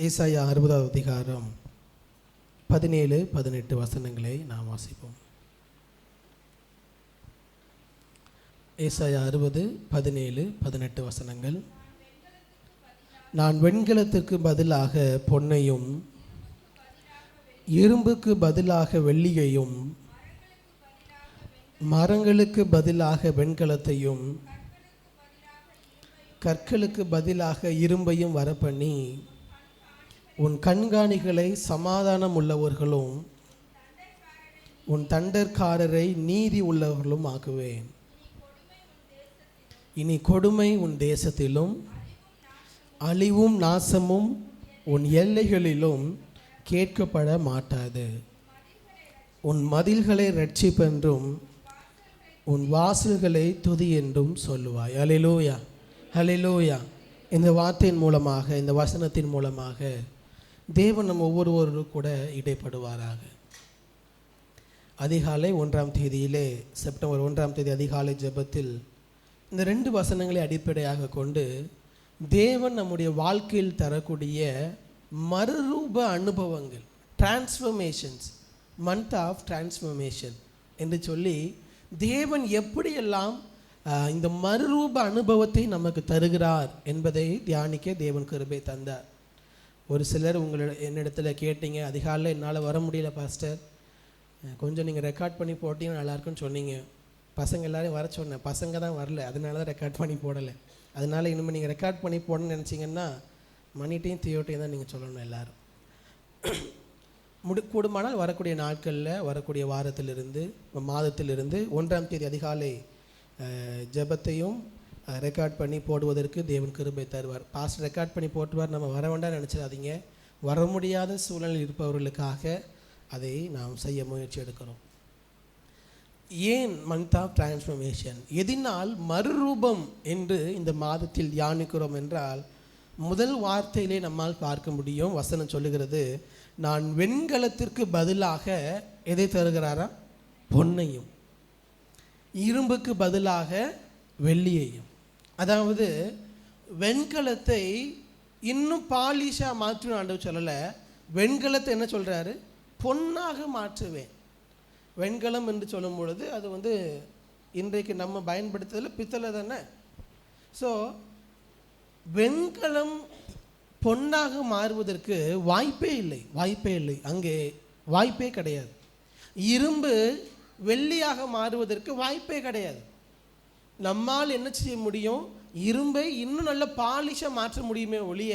ஏசாயா 60வது அதிகாரம் 17-18 வசனங்களை நாம் வாசிப்போம். ஏசாயா 60:17-18 வசனங்கள். நான் வெண்கலத்திற்கு பதிலாக பொன்னையும் இரும்புக்கு பதிலாக வெள்ளியையும் மரங்களுக்கு பதிலாக வெண்கலத்தையும் கற்களுக்கு பதிலாக இரும்பையும் வரப்பண்ணி உன் கண்காணிகளை சமாதானம் உள்ளவர்களும் உன் தண்டற்காரரை நீதி உள்ளவர்களும் ஆக்குவேன். இனி கொடுமை உன் தேசத்திலும் அழிவும் நாசமும் உன் எல்லைகளிலும் கேட்கப்பட மாட்டாது. உன் மதில்களை இரட்சிப்பென்றும் உன் வாசல்களை துதி என்றும் சொல்லுவாய். அல்லேலூயா, அல்லேலூயா. இந்த வார்த்தையின் மூலமாக, இந்த வசனத்தின் மூலமாக தேவன் நம்ம ஒவ்வொருவரும் கூட இடைப்படுவாராக. அதிகாலை 1ஆம் தேதியிலே, செப்டம்பர் 1ஆம் தேதி அதிகாலை ஜெபத்தில் இந்த 2 வசனங்களை அடிப்படையாக கொண்டு தேவன் நம்முடைய வாழ்க்கையில் தரக்கூடிய மறுரூப அனுபவங்கள், டிரான்ஸ்ஃபர்மேஷன்ஸ், மந்த் ஆஃப் டிரான்ஸ்ஃபர்மேஷன் என்று சொல்லி தேவன் எப்படியெல்லாம் இந்த மறுரூப அனுபவத்தை நமக்கு தருகிறார் என்பதை தியானிக்க தேவன் கிருபை தந்தார். ஒரு சிலர் என்னிடத்தில் கேட்டீங்க, அதிகாலையில் என்னால் வர முடியல பாஸ்டர், கொஞ்சம் நீங்கள் ரெக்கார்ட் பண்ணி போட்டிங்கன்னா நல்லாயிருக்குன்னு சொன்னீங்க. பசங்க எல்லோரும் வர சொன்னேன், பசங்க தான் வரல, அதனால தான் ரெக்கார்ட் பண்ணி போடலை. அதனால் இனிமேல் நீங்கள் ரெக்கார்ட் பண்ணி போடணும்னு நினச்சிங்கன்னா மணிட்டையும் தியோட்டையும் தான் நீங்கள் சொல்லணும். எல்லோரும் கூடுமானால் வரக்கூடிய நாட்களில், வரக்கூடிய வாரத்திலிருந்து, மாதத்திலிருந்து 1ஆம் தேதி அதிகாலை ஜெபத்தையும் ரெக்கார்ட் பண்ணி போடுவதற்கு தேவன் கிருபை தருவார். பாஸ்ட் ரெக்கார்ட் பண்ணி போட்டுவார், நம்ம வர வேண்டாம் நினச்சிடாதீங்க. வர முடியாத சூழ்நிலையில் இருப்பவர்களுக்காக அதை நாம் செய்ய முயற்சி எடுக்கிறோம். ஏன் மந்த் ஆஃப் டிரான்ஸ்ஃபர்மேஷன், எதினால் மறுரூபம் என்று இந்த மாதத்தில் தியானிக்கிறோம் என்றால், முதல் வார்த்தையிலே நம்மால் பார்க்க முடியும். வசனம் சொல்லுகிறது, நான் வெண்கலத்திற்கு பதிலாக எதை தருகிறாரா? பொன்னையும், இரும்புக்கு பதிலாக வெள்ளியையும். அதாவது வெண்கலத்தை இன்னும் பாலிஷாக மாற்றணும் ஆண்டவர் சொல்லலை. வெண்கலத்தை என்ன சொல்கிறாரு? பொன்னாக மாற்றுவேன். வெண்கலம் என்று சொல்லும் பொழுது அது இன்றைக்கு நம்ம பயன்படுத்துறதுல பித்தளை தானே. ஸோ வெண்கலம் பொன்னாக மாறுவதற்கு வாய்ப்பே இல்லை. அங்கே வாய்ப்பே கிடையாது. இரும்பு வெள்ளியாக மாறுவதற்கு வாய்ப்பே கிடையாது. நம்மால் என்ன செய்ய முடியும்? இரும்பை இன்னும் நல்ல பாலிஷாக மாற்ற முடியுமே ஒழிய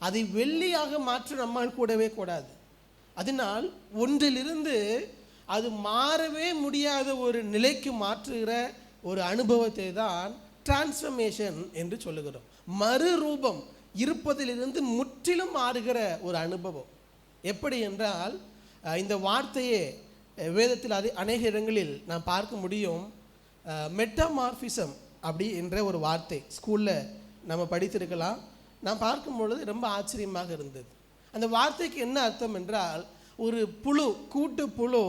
அதை வெள்ளியாக மாற்ற நம்மால் கூடவே கூடாது. அதனால் ஒன்றிலிருந்து அது மாறவே முடியாத ஒரு நிலைக்கு மாற்றுகிற ஒரு அனுபவத்தை தான் டிரான்ஸ்ஃபர்மேஷன் என்று சொல்லுகிறோம். மறுரூபம், இருப்பதிலிருந்து முற்றிலும் மாறுகிற ஒரு அனுபவம். எப்படி என்றால், இந்த வார்த்தையே வேதத்தில் அநேக இடங்களில் நாம் பார்க்க முடியும். மெட்டாமார்பிசம் அப்படி என்ற ஒரு வார்த்தை ஸ்கூலில் நம்ம படித்திருக்கலாம். நான் பார்க்கும்பொழுது ரொம்ப ஆச்சரியமாக இருந்தது. அந்த வார்த்தைக்கு என்ன அர்த்தம் என்றால், ஒரு புழு, கூட்டு புழு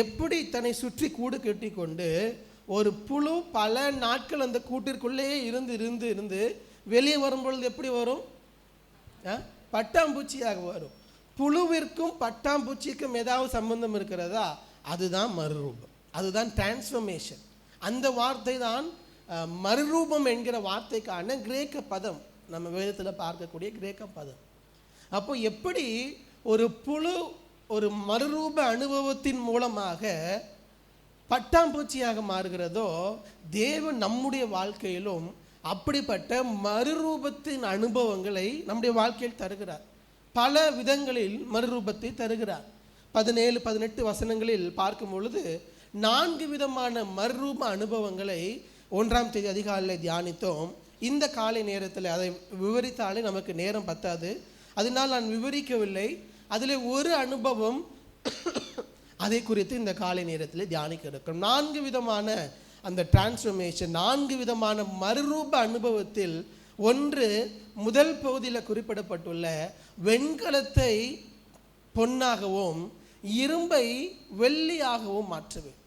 எப்படி தன்னை சுற்றி கூடு கட்டி கொண்டு, ஒரு புழு பல நாட்கள் அந்த கூட்டிற்குள்ளேயே இருந்து வெளியே வரும்பொழுது எப்படி வரும்? பட்டாம்பூச்சியாக வரும். புழுவிற்கும் பட்டாம்பூச்சிக்கும் ஏதாவது சம்பந்தம் இருக்கிறதா? அதுதான் மறுரூபம், அதுதான் டிரான்ஸ்ஃபர்மேஷன். அந்த வார்த்தை தான் மறுரூபம் என்கிற வார்த்தைக்கான கிரேக்க பதம், நம்ம வேதத்தில் பார்க்கக்கூடிய கிரேக்க பதம். அப்போ எப்படி ஒரு புழு ஒரு மறுரூப அனுபவத்தின் மூலமாக பட்டாம்பூச்சியாக மாறுகிறதோ, தேவன் நம்முடைய வாழ்க்கையிலும் அப்படிப்பட்ட மறுரூபத்தின் அனுபவங்களை நம்முடைய வாழ்க்கையில் தருகிறார். பல விதங்களில் மறுரூபத்தை தருகிறார். 17-18 வசனங்களில் பார்க்கும் பொழுது 4 விதமான மறுரூப அனுபவங்களை 1ஆம் தேதி அதிகாலையில் தியானித்தோம். இந்த காலை நேரத்தில் அதை விவரித்தாலே நமக்கு நேரம் பத்தாது, அதனால் நான் விவரிக்கவில்லை. அதில் ஒரு அனுபவம் அதை குறித்து இந்த காலை நேரத்தில் தியானிக்க இருக்கிறோம். 4 விதமான அந்த டிரான்ஸ்ஃபர்மேஷன் 4 விதமான மறுரூப அனுபவத்தில் ஒன்று முதல் பகுதியில் குறிப்பிடப்பட்டுள்ள வெண்கலத்தை பொன்னாகவும் இரும்பை வெள்ளியாகவும் மாற்றுவேன்.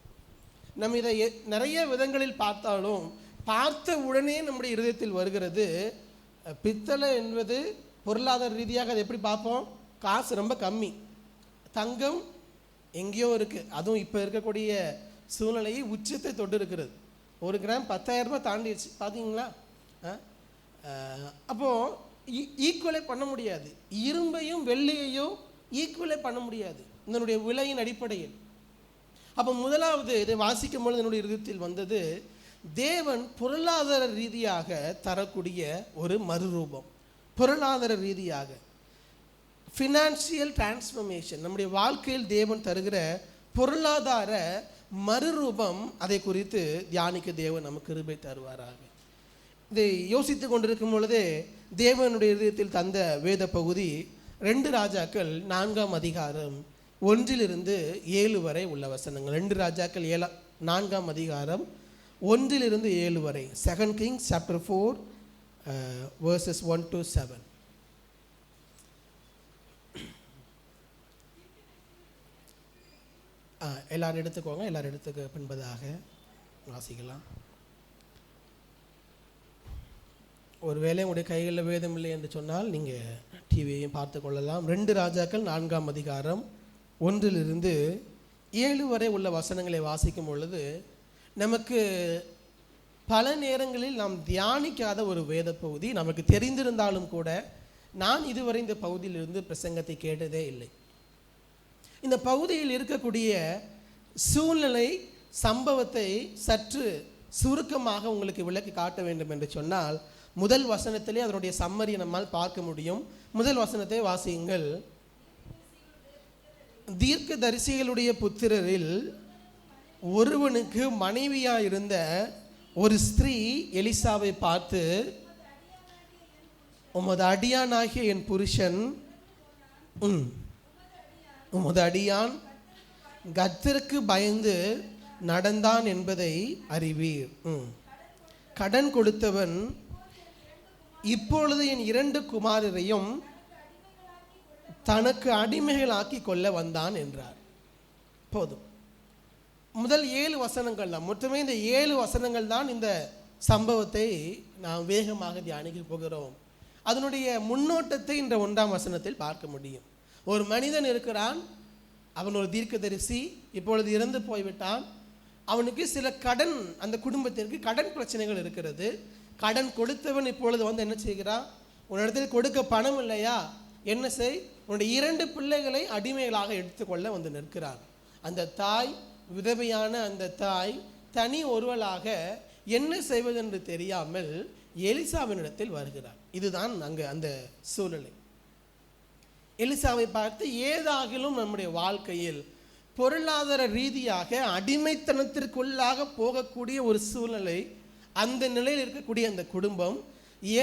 நம்ம இதை நிறைய விதங்களில் பார்த்தாலும் பார்த்த உடனே நம்முடைய இருதயத்தில் வருகிறது பித்தளை என்பது பொருளாதார ரீதியாக அதை எப்படி பார்ப்போம்? காசு ரொம்ப கம்மி, தங்கம் எங்கேயோ இருக்குது, அதுவும் இப்போ இருக்கக்கூடிய சூழ்நிலையை உச்சத்தை தொட்டு இருக்கிறது. 1 கிராம் 10,000 ரூபாய் தாண்டிடுச்சு, பார்த்தீங்களா? அப்போது ஈக்குவலே பண்ண முடியாது, இரும்பையும் வெள்ளியையும் ஈக்குவலே பண்ண முடியாது இதனுடைய விலையின் அடிப்படையில். அப்போ முதலாவது இதை வாசிக்கும் பொழுது என்னுடைய இருதயத்தில் வந்தது, தேவன் பொருளாதார ரீதியாக தரக்கூடிய ஒரு மறுரூபம். பொருளாதார ரீதியாக ஃபினான்ஷியல் டிரான்ஸ்ஃபர்மேஷன், நம்முடைய வாழ்க்கையில் தேவன் தருகிற பொருளாதார மறுரூபம், அதை குறித்து தியானிக்க தேவன் நமக்கு கிருபை தருவாராக. இதை யோசித்து கொண்டிருக்கும் பொழுதே தேவனுடைய இதயத்தில் தந்த வேத பகுதி 2 ராஜாக்கள் 4ஆம் அதிகாரம் 1-7 வரை உள்ள வசனங்கள். 2 ராஜாக்கள் 4ஆம் அதிகாரம் 1-7 வரை. 2 Kings chapter 4 verses 1-7. எல்லாரும் எடுத்துக்கோங்க, எல்லாரும் எடுத்துக்க பின்பதாக வாசிக்கலாம். ஒருவேளை உங்களுடைய கைகளில் வேதம் இல்லை என்று சொன்னால் நீங்கள் டிவியையும் பார்த்து கொள்ளலாம். 2 ராஜாக்கள் 4ஆம் அதிகாரம் 1-7 வரை உள்ள வசனங்களை வாசிக்கும் பொழுது நமக்கு பல நேரங்களில் நாம் தியானிக்காத ஒரு வேத பகுதி. நமக்கு தெரிந்திருந்தாலும் கூட நான் இதுவரை இந்த பகுதியிலிருந்து பிரசங்கத்தை கேட்டதே இல்லை. இந்த பகுதியில் இருக்கக்கூடிய சூழ்நிலை சம்பவத்தை சற்று சுருக்கமாக உங்களுக்கு விளக்கி காட்ட வேண்டும் என்று சொன்னால், முதல் வசனத்திலே அதனுடைய சம்மரி நம்மால் பார்க்க முடியும். முதல் வசனத்தை வாசியுங்கள். தீர்க்கதரிசிகளுடைய புத்திரரில் ஒருவனுக்கு மனைவியாயிருந்த ஒரு ஸ்திரீ எலிசாவை பார்த்து, உமது அடியானாகிய என் புருஷன் உமது அடியான் கர்த்தருக்கு பயந்து நடந்தான் என்பதை அறிவீர். கடன் கொடுத்தவன் இப்பொழுது என் 2 குமாரரையும் தனக்கு அடிமைகளாக்கி கொள்ள வந்தான் என்றார். போதும். முதல் 7 வசனங்கள் தான், மொத்தமே இந்த 7 வசனங்கள் தான் இந்த சம்பவத்தை நாம் வேகமாக தியானிக்க போகிறோம். அதனுடைய முன்னோட்டத்தை இந்த 1ஆம் வசனத்தில் பார்க்க முடியும். ஒரு மனிதன் இருக்கிறான், அவன் ஒரு தீர்க்கதரிசி, இப்பொழுது இறந்து போய்விட்டான். அவனுக்கு சில கடன், அந்த குடும்பத்திற்கு கடன் பிரச்சனைகள் இருக்கிறது. கடன் கொடுத்தவன் இப்பொழுது வந்து என்ன செய்கிறான்? உன்னிடத்தில் கொடுக்க பணம் இல்லையா, என்ன செய், உன்னுடைய 2 பிள்ளைகளை அடிமைகளாக எடுத்துக்கொள்ள வந்து நிற்கிறான். அந்த தாய், விதவையான அந்த தாய் தனி ஒருவளாக என்ன செய்வதென்று தெரியாமல் எலிசாவினிடத்தில் வருகிறார். இதுதான் அங்கே அந்த சூழ்நிலை. எலிசாவை பார்த்து, ஏதாகிலும் நம்முடைய வாழ்க்கையில் பொருளாதார ரீதியாக அடிமைத்தனத்திற்குள்ளாக போகக்கூடிய ஒரு சூழ்நிலை, அந்த நிலையில் இருக்கக்கூடிய அந்த குடும்பம்,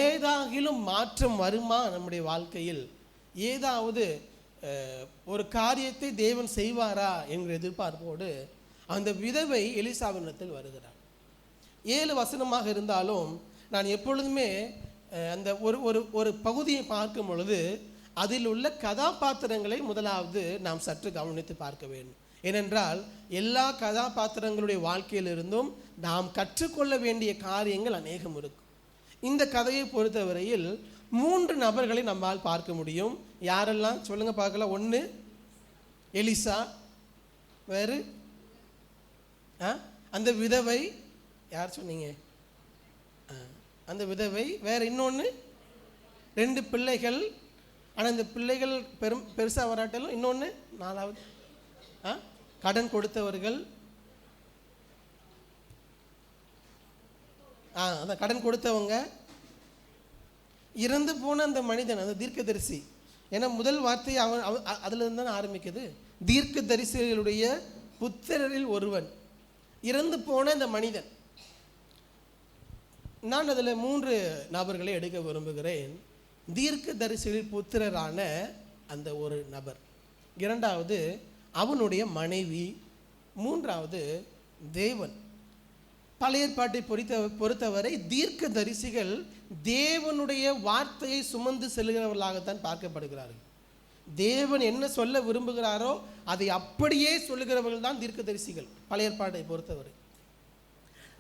ஏதாகிலும் மாற்றம் வருமா நம்முடைய வாழ்க்கையில், ஏதாவது ஒரு காரியத்தை தேவன் செய்வாரா என்கிற எதிர்பார்ப்போடு அந்த விதவை எலிசாவினிடத்தில் வருகிறார். 7 வசனமாக இருந்தாலும் நான் எப்பொழுதுமே அந்த ஒரு பகுதியை பார்க்கும் பொழுது அதில் உள்ள கதாபாத்திரங்களை முதலாவது நாம் சற்று கவனித்து பார்க்க வேண்டும். ஏனென்றால் எல்லா கதாபாத்திரங்களுடைய வாழ்க்கையிலிருந்தும் நாம் கற்றுக்கொள்ள வேண்டிய காரியங்கள் அநேகம் இருக்கும். இந்த கதையை பொறுத்தவரையில் 3 நபர்களை நம்மால் பார்க்க முடியும். யாரெல்லாம் சொல்லுங்க பார்க்கலாம்? 1 எலிசா, வேறு அந்த விதவை, யார் சொன்னீங்க? அந்த விதவை, வேறு இன்னொன்று 2 பிள்ளைகள். ஆனால் இந்த பிள்ளைகள் பெருசாக வராட்டாலும் இன்னொன்று 4வது கடன் கொடுத்தவர்கள். அந்த கடன் கொடுத்தவங்க, இறந்து போன அந்த மனிதன், அந்த தீர்க்கதரிசி. ஏன்னா முதல் வார்த்தை அவன் அதில் இருந்து தான் ஆரம்பிக்குது. தீர்க்கதரிசிகளுடைய புத்திரரில் ஒருவன், இறந்து போன அந்த மனிதன். நான் அதில் 3 நபர்களை எடுக்க விரும்புகிறேன். தீர்க்கதரிசிகளில் புத்திரரான அந்த ஒரு நபர், 2வது அவனுடைய மனைவி, 3வது தேவன். பழைய ஏற்பாட்டை பொறுத்தவரை தீர்க்க தரிசிகள் தேவனுடைய வார்த்தையை சுமந்து செல்கிறவர்களாகத்தான் பார்க்கப்படுகிறார்கள். தேவன் என்ன சொல்ல விரும்புகிறாரோ அதை அப்படியே சொல்லுகிறவர்கள் தான் தீர்க்க தரிசிகள் பழைய ஏற்பாட்டை பொறுத்தவரை.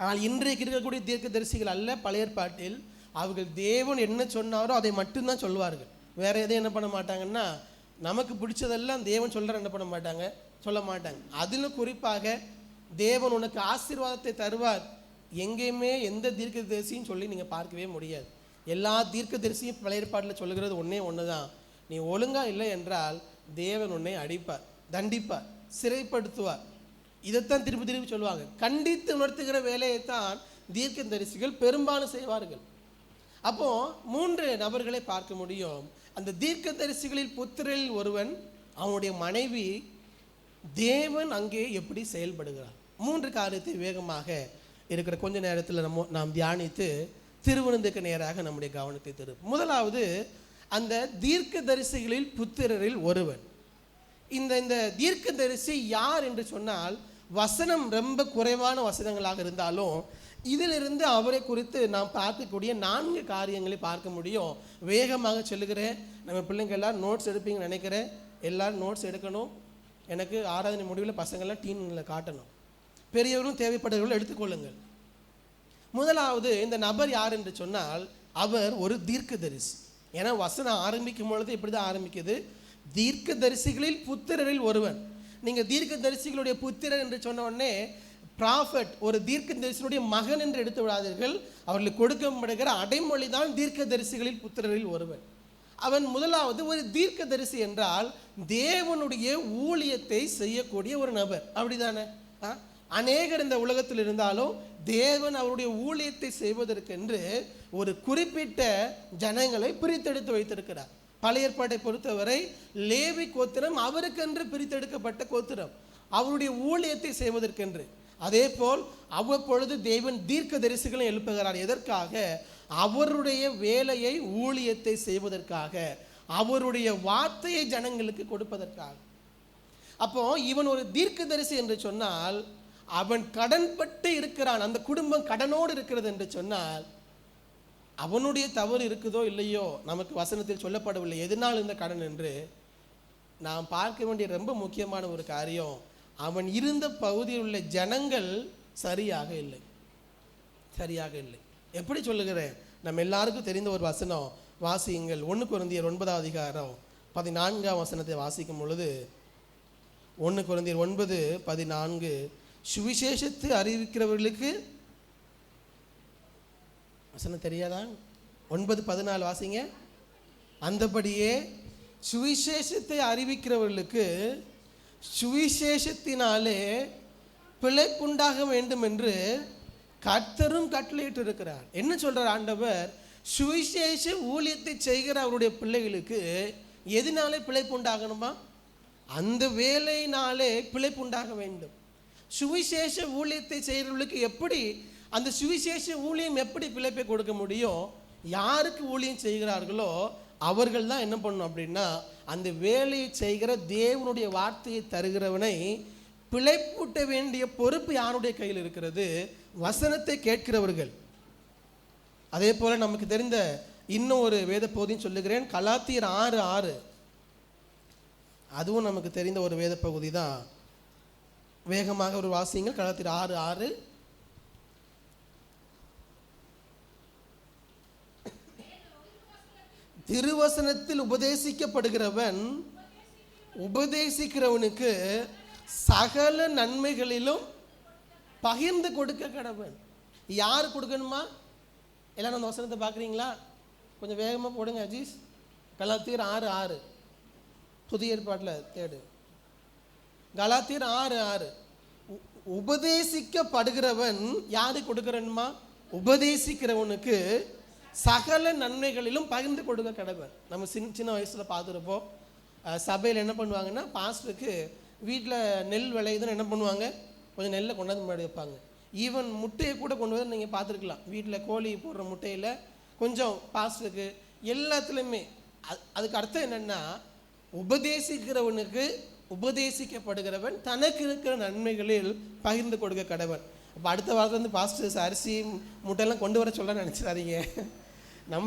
ஆனால் இன்றைக்கு இருக்கக்கூடிய தீர்க்க தரிசிகள் அல்ல. பழைய ஏற்பாட்டில் அவர்கள் தேவன் என்ன சொன்னாரோ அதை மட்டும்தான் சொல்வார்கள். வேற எதையும் என்ன பண்ண மாட்டாங்கன்னா, நமக்கு பிடிச்சதெல்லாம் தேவன் சொல்கிற என்ன பண்ண மாட்டாங்க, சொல்ல மாட்டாங்க. அதிலும் குறிப்பாக தேவன் உனக்கு ஆசீர்வாதத்தை தருவார் எங்கேயுமே எந்த தீர்க்க தரிசியும் சொல்லி நீங்கள் பார்க்கவே முடியாது. எல்லா தீர்க்க தரிசியும் பழைய ஏற்பாட்டில் சொல்லுகிறது ஒன்று தான், நீ ஒழுங்காக இல்லை என்றால் தேவன் உன்னை அடிப்பார், தண்டிப்பார், சிறைப்படுத்துவார். இதைத்தான் திருப்பி திருப்பி சொல்லுவாங்க. கண்டித்து உணர்த்துகிற வேலையைத்தான் தீர்க்க தரிசிகள் பெரும்பாலும் செய்வார்கள். அப்போ 3 நபர்களை பார்க்க முடியும். அந்த தீர்க்க தரிசிகளில் புத்திரில் ஒருவன், அவனுடைய மனைவி, தேவன் அங்கே எப்படி செயல்படுகிறார். 3 காரியத்தை வேகமாக இருக்கிற கொஞ்ச நேரத்தில் நாம் தியானித்து திருவிருந்துக்கு நேராக நம்முடைய கவனத்தை திருப்பும். முதலாவது, அந்த தீர்க்க தரிசிகளில் புத்திரரில் ஒருவன். இந்த தீர்க்க தரிசி யார் என்று சொன்னால், வசனம் ரொம்ப குறைவான வசனங்களாக இருந்தாலும் இதிலிருந்து அவரை குறித்து நாம் பார்க்கக்கூடிய 4 காரியங்களை பார்க்க முடியும். வேகமாக சொல்லுகிறேன். நம்ம பிள்ளைங்க எல்லோரும் நோட்ஸ் எடுப்பீங்கன்னு நினைக்கிறேன். எல்லோரும் நோட்ஸ் எடுக்கணும். எனக்கு ஆராதனை முடிவில் பசங்கள்லாம் டீனில் காட்டணும். பெரியவர்களும் தேவைப்படுகிறவர்கள் எடுத்துக்கொள்ளுங்கள். முதலாவது, இந்த நபர் யார் என்று சொன்னால் அவர் ஒரு தீர்க்க தரிசி. ஏன்னா வசனம் ஆரம்பிக்கும் பொழுது இப்படி தான் ஆரம்பிக்குது, தீர்க்க தரிசிகளில் புத்திரரில் ஒருவன். நீங்கள் தீர்க்க தரிசிகளுடைய புத்திரர் என்று சொன்ன உடனே ப்ராஃபட், ஒரு தீர்க்க தரிசியுடைய மகன் என்று எடுத்து விடாதீர்கள். அவர்களுக்கு கொடுக்கப்படுகிற அடைமொழி தான் தீர்க்க தரிசிகளில் புத்திரரில் ஒருவன். அவன் முதலாவது ஒரு தீர்க்க தரிசி என்றால் தேவனுடைய ஊழியத்தை செய்யக்கூடிய ஒரு நபர், அப்படிதானே? அநேகர் இந்த உலகத்தில் இருந்தாலும் தேவன் அவருடைய ஊழியத்தை செய்வதற்கென்று ஒரு குறிப்பிட்ட ஜனங்களை பிரித்தெடுத்து வைத்திருக்கிறார். பழைய ஏற்பாட்டை பொறுத்தவரை லேவி கோத்திரம் அவருக்கென்று பிரித்தெடுக்கப்பட்ட கோத்திரம், அவருடைய ஊழியத்தை செய்வதற்கென்று. அதே போல் அவ்வப்பொழுது தேவன் தீர்க்க தரிசிகளை எழுப்புகிறார். எதற்காக? அவருடைய வேலையை, ஊழியத்தை செய்வதற்காக, அவருடைய வார்த்தையை ஜனங்களுக்கு கொடுப்பதற்காக. அப்போ இவன் ஒரு தீர்க்க தரிசி என்று சொன்னால் அவன் கடன்பட்டு இருக்கிறான், அந்த குடும்பம் கடனோடு இருக்கிறது என்று சொன்னால் அவனுடைய தவறு இருக்குதோ இல்லையோ நமக்கு வசனத்தில் சொல்லப்படவில்லை எதனால் இந்த கடன் என்று. நாம் பார்க்க வேண்டிய ரொம்ப முக்கியமான ஒரு காரியம், அவன் இருந்த பகுதியில் உள்ள ஜனங்கள் சரியாக இல்லை. எப்படி சொல்லுகிறேன்? நம்ம எல்லாருக்கும் தெரிந்த ஒரு வசனம் வாசியுங்கள். 1 கொரிந்தியர் 9 வசனத்தை வாசிக்கும் பொழுது 1 கொரிந்தியர் 9:14, சுவிசேஷத்தை அறிவிக்கிறவர்களுக்கு, வசனம் தெரியாதா? 9:14 வாசிங்க. அந்தபடியே சுவிசேஷத்தை அறிவிக்கிறவர்களுக்கு சுவிசேஷத்தினாலே பிழைப்புண்டாக வேண்டும் என்று கர்த்தரும் கட்டளையிட்டு இருக்கிறார். என்ன சொல்றார் ஆண்டவர்? சுவிசேஷ ஊழியத்தை செய்கிற அவருடைய பிள்ளைகளுக்கு எதனாலே பிழைப்பு உண்டாகணுமா? அந்த வேலையினாலே பிழைப்பு உண்டாக வேண்டும். சுவிசேஷ ஊழியத்தை செய்கிறவர்களுக்கு எப்படி, அந்த சுவிசேஷ ஊழியம் எப்படி பிழைப்பை கொடுக்க முடியும்? யாருக்கு ஊழியம் செய்கிறார்களோ அவர்கள் தான் என்ன பண்ணணும் அப்படின்னா, அந்த வேலையை செய்கிற தேவனுடைய வார்த்தையை தருகிறவனை பிழைப்பூட்ட வேண்டிய பொறுப்பு யாருடைய கையில் இருக்கிறது? வசனத்தை கேட்கிறவர்கள். அதே போல நமக்கு தெரிந்த இன்னும் ஒரு வேத பகுதியும் சொல்லுகிறேன். கலாத்தியர் 6:6, அதுவும் நமக்கு தெரிந்த ஒரு வேத பகுதி தான். வேகமாக ஒரு வாசியுங்கள். கலாத்தியர் 6:6, திருவசனத்தில் உபதேசிக்கப்படுகிறவன் உபதேசிக்கிறவனுக்கு சகல நன்மைகளிலும் பகிர்ந்து கொடுக்க கடவன். யார் கொடுக்கணுமா? எல்லாம் அந்த வசனத்தை பார்க்குறீங்களா? கொஞ்சம் வேகமாக போடுங்க அஜீஸ். கலாத்தியர் 6:6, புதிய ஏற்பாட்டில் தேடு. கலாத்தியர் 6:6, உபதேசிக்கப்படுகிறவன் யாரு கொடுக்கிறனுமா? உபதேசிக்கிறவனுக்கு சகல நன்மைகளிலும் பகிர்ந்து கொடுக்க கடவன். நம்ம சின்ன வயசில் பார்த்துருப்போம். சபையில் என்ன பண்ணுவாங்கன்னா, பாஸ்டருக்கு வீட்டில் நெல் விளையுதுன்னு என்ன பண்ணுவாங்க, கொஞ்சம் நெல்லை கொண்டாந்து முன்னாடி வைப்பாங்க. ஈவன் முட்டையை கூட கொண்டு வந்து நீங்கள் பார்த்துருக்கலாம். வீட்டில் கோழி போடுற முட்டையில் கொஞ்சம் பாஸ்டருக்கு, எல்லாத்துலேயுமே. அதுக்கு அர்த்தம் என்னென்னா, உபதேசிக்கிறவனுக்கு உபதேசிக்கப்படுகிறவன் தனக்கு இருக்கிற நன்மைகளில் பகிர்ந்து கொடுக்க கடவன். அப்போ அடுத்த வாரத்துலேருந்து பாஸ்டர்ஸ் அரிசி முட்டையெல்லாம் கொண்டு வர சொல்ல நினச்சிடாதீங்க.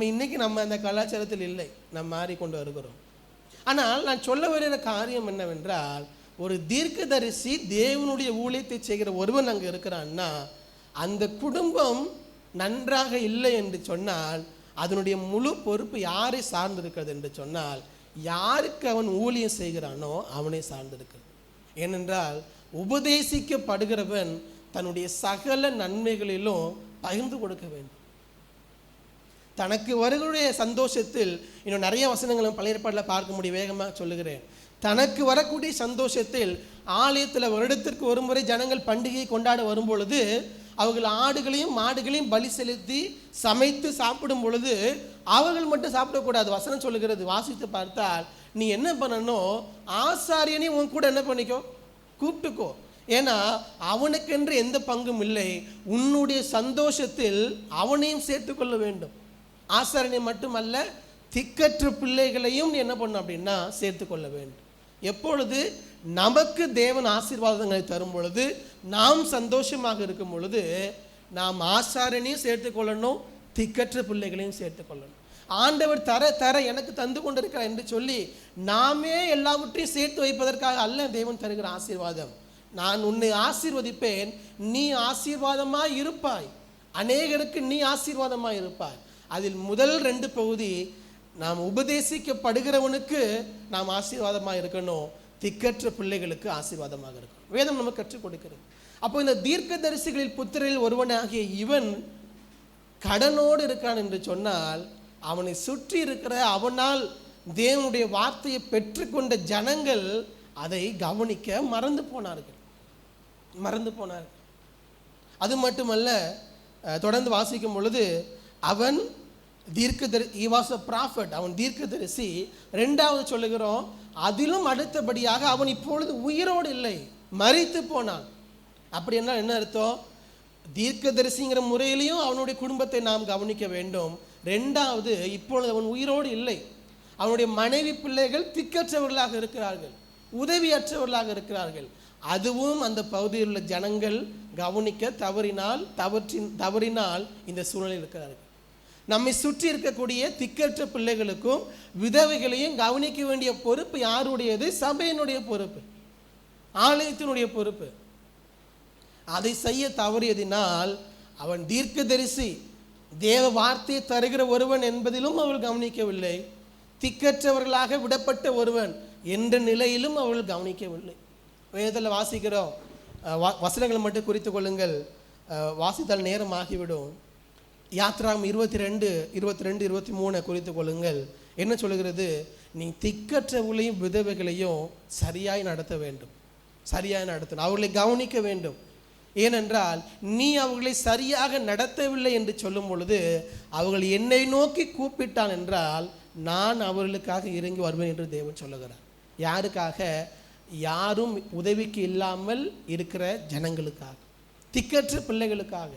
இன்றைக்கி நம்ம அந்த கலாச்சாரத்தில் இல்லை, நம்ம மாறி கொண்டு வருகிறோம். ஆனால் நான் சொல்ல வருகிற காரியம் என்னவென்றால், ஒரு தீர்க்கதரிசி தேவனுடைய ஊழியத்தை செய்கிற ஒருவன் அங்கே இருக்கிறான்னா, அந்த குடும்பம் நன்றாக இல்லை என்று சொன்னால் அதனுடைய முழு பொறுப்பு யாரை சார்ந்திருக்கிறது என்று சொன்னால், யாருக்கு அவன் ஊழியம் செய்கிறானோ அவனை சார்ந்திருக்கிறது. ஏனென்றால் உபதேசிக்கப்படுகிறவன் தன்னுடைய சகல நன்மைகளிலும் பகிர்ந்து கொடுக்க வேண்டும். தனக்கு வருகிற சந்தோஷத்தில், இன்னும் நிறைய வசனங்களும் பழைய ஏற்பாட்டில் பார்க்க முடியும், வேகமாக சொல்லுகிறேன். தனக்கு வரக்கூடிய சந்தோஷத்தில் ஆலயத்தில் வருடத்திற்கு ஒரு முறை ஜனங்கள் பண்டிகையை கொண்டாட வரும்பொழுது அவர்கள் ஆடுகளையும் மாடுகளையும் பலி செலுத்தி சமைத்து சாப்பிடும் பொழுது அவர்கள் மட்டும் சாப்பிடக்கூடாது. வசனம் சொல்லுகிறது, வாசித்து பார்த்தால், நீ என்ன பண்ணணும், ஆசாரியனையும் உன் கூட என்ன பண்ணிக்கோ, கூப்பிட்டுக்கோ. ஏன்னா அவனுக்கென்று எந்த பங்கும் இல்லை. உன்னுடைய சந்தோஷத்தில் அவனையும் சேர்த்து கொள்ள வேண்டும். ஆசாரியனை மட்டுமல்ல, திக்கற்ற பிள்ளைகளையும் என்ன பண்ணும் அப்படின்னா சேர்த்து கொள்ள வேண்டும். எப்பொழுது நமக்கு தேவன் ஆசீர்வாதங்களை தரும் பொழுது, நாம் சந்தோஷமாக இருக்கும் பொழுது, நாம் ஆசாரியனையும் சேர்த்து கொள்ளணும், திக்கற்ற பிள்ளைகளையும் சேர்த்து கொள்ளணும். ஆண்டவர் தர தர எனக்கு தந்து கொண்டிருக்கிறார் என்று சொல்லி நாமே எல்லாவற்றையும் சேர்த்து வைப்பதற்காக அல்ல தேவன் தருகிற ஆசீர்வாதம். நான் உன்னை ஆசீர்வதிப்பேன், நீ ஆசீர்வாதமாய் இருப்பாய், அநேகருக்கு நீ ஆசீர்வாதமாய் இருப்பாய். அதில் முதல் 2 பகுதி, நாம் உபதேசிக்கப்படுகிறவனுக்கு நாம் ஆசீர்வாதமாக இருக்கணும், திக்கற்ற பிள்ளைகளுக்கு ஆசீர்வாதமாக இருக்கணும். வேதம் நமக்கு கற்றுக் கொடுக்கிறது. அப்போ இந்த தீர்க்கதரிசிகளில் புத்திரில் ஒருவனாகிய இவன் கடனோடு இருக்கான் என்று சொன்னால், அவனை சுற்றி இருக்கிற அவனால் தேவனுடைய வார்த்தையை பெற்றுக்கொண்ட ஜனங்கள் அதை கவனிக்க மறந்து போனார்கள். அது மட்டுமல்ல, தொடர்ந்து வாசிக்கும் பொழுது, அவன் he was a prophet, அவன் தீர்க்கதரிசி. 2வது சொல்லுகிறோம், அதிலும் அடுத்தபடியாக அவன் இப்பொழுது உயிரோடு இல்லை, மரித்து போனான். அப்படி என்ன அர்த்தம்? தீர்க்கதரிசிங்கிற முறையிலையும் அவனுடைய குடும்பத்தை நாம் கவனிக்க வேண்டும். 2வது, இப்பொழுது அவன் உயிரோடு இல்லை, அவனுடைய மனைவி பிள்ளைகள் திக்கற்றவர்களாக இருக்கிறார்கள், உதவியற்றவர்களாக இருக்கிறார்கள். அதுவும் அந்த பகுதியில் உள்ள ஜனங்கள் கவனிக்க தவறினால் இந்த சூழலில் இருக்கிறார்கள். நம்மை சுற்றி இருக்கக்கூடிய திக்கற்ற பிள்ளைகளுக்கும் விதவைகளையும் கவனிக்க வேண்டிய பொறுப்பு யாருடையது? சபையினுடைய பொறுப்பு, ஆலயத்தினுடைய பொறுப்பு. அதை செய்ய தவறியதினால் அவன் தீர்க்கதரிசி, தேவ வார்த்தையை தருகிற ஒருவன் என்பதிலும் அவள் கவனிக்கவில்லை, திக்கற்றவர்களாக விடப்பட்ட ஒருவன் என்ற நிலையிலும் அவர்கள் கவனிக்கவில்லை. வேதத்தில் வாசிக்கிறோம், வசனங்களை மட்டும் குறித்து கொள்ளுங்கள், வாசித்தால் நேரம் ஆகிவிடும். யாத்ராம் 22, 23 குறித்து கொள்ளுங்கள். என்ன சொல்லுகிறது? நீ திக்கற்றவர்களையும் விதவைகளையும் சரியாய் நடத்த வேண்டும், நடத்தணும், அவர்களை கவனிக்க வேண்டும். ஏனென்றால் நீ அவர்களை சரியாக நடத்தவில்லை என்று சொல்லும் பொழுது, அவர்கள் என்னை நோக்கி கூப்பிட்டான் என்றால் நான் அவர்களுக்காக இறங்கி வருவேன் என்று தேவன் சொல்லுகிறார். யாருக்காக? யாரும் உதவிக்கு இல்லாமல் இருக்கிற ஜனங்களுக்காக, திக்கற்ற பிள்ளைகளுக்காக,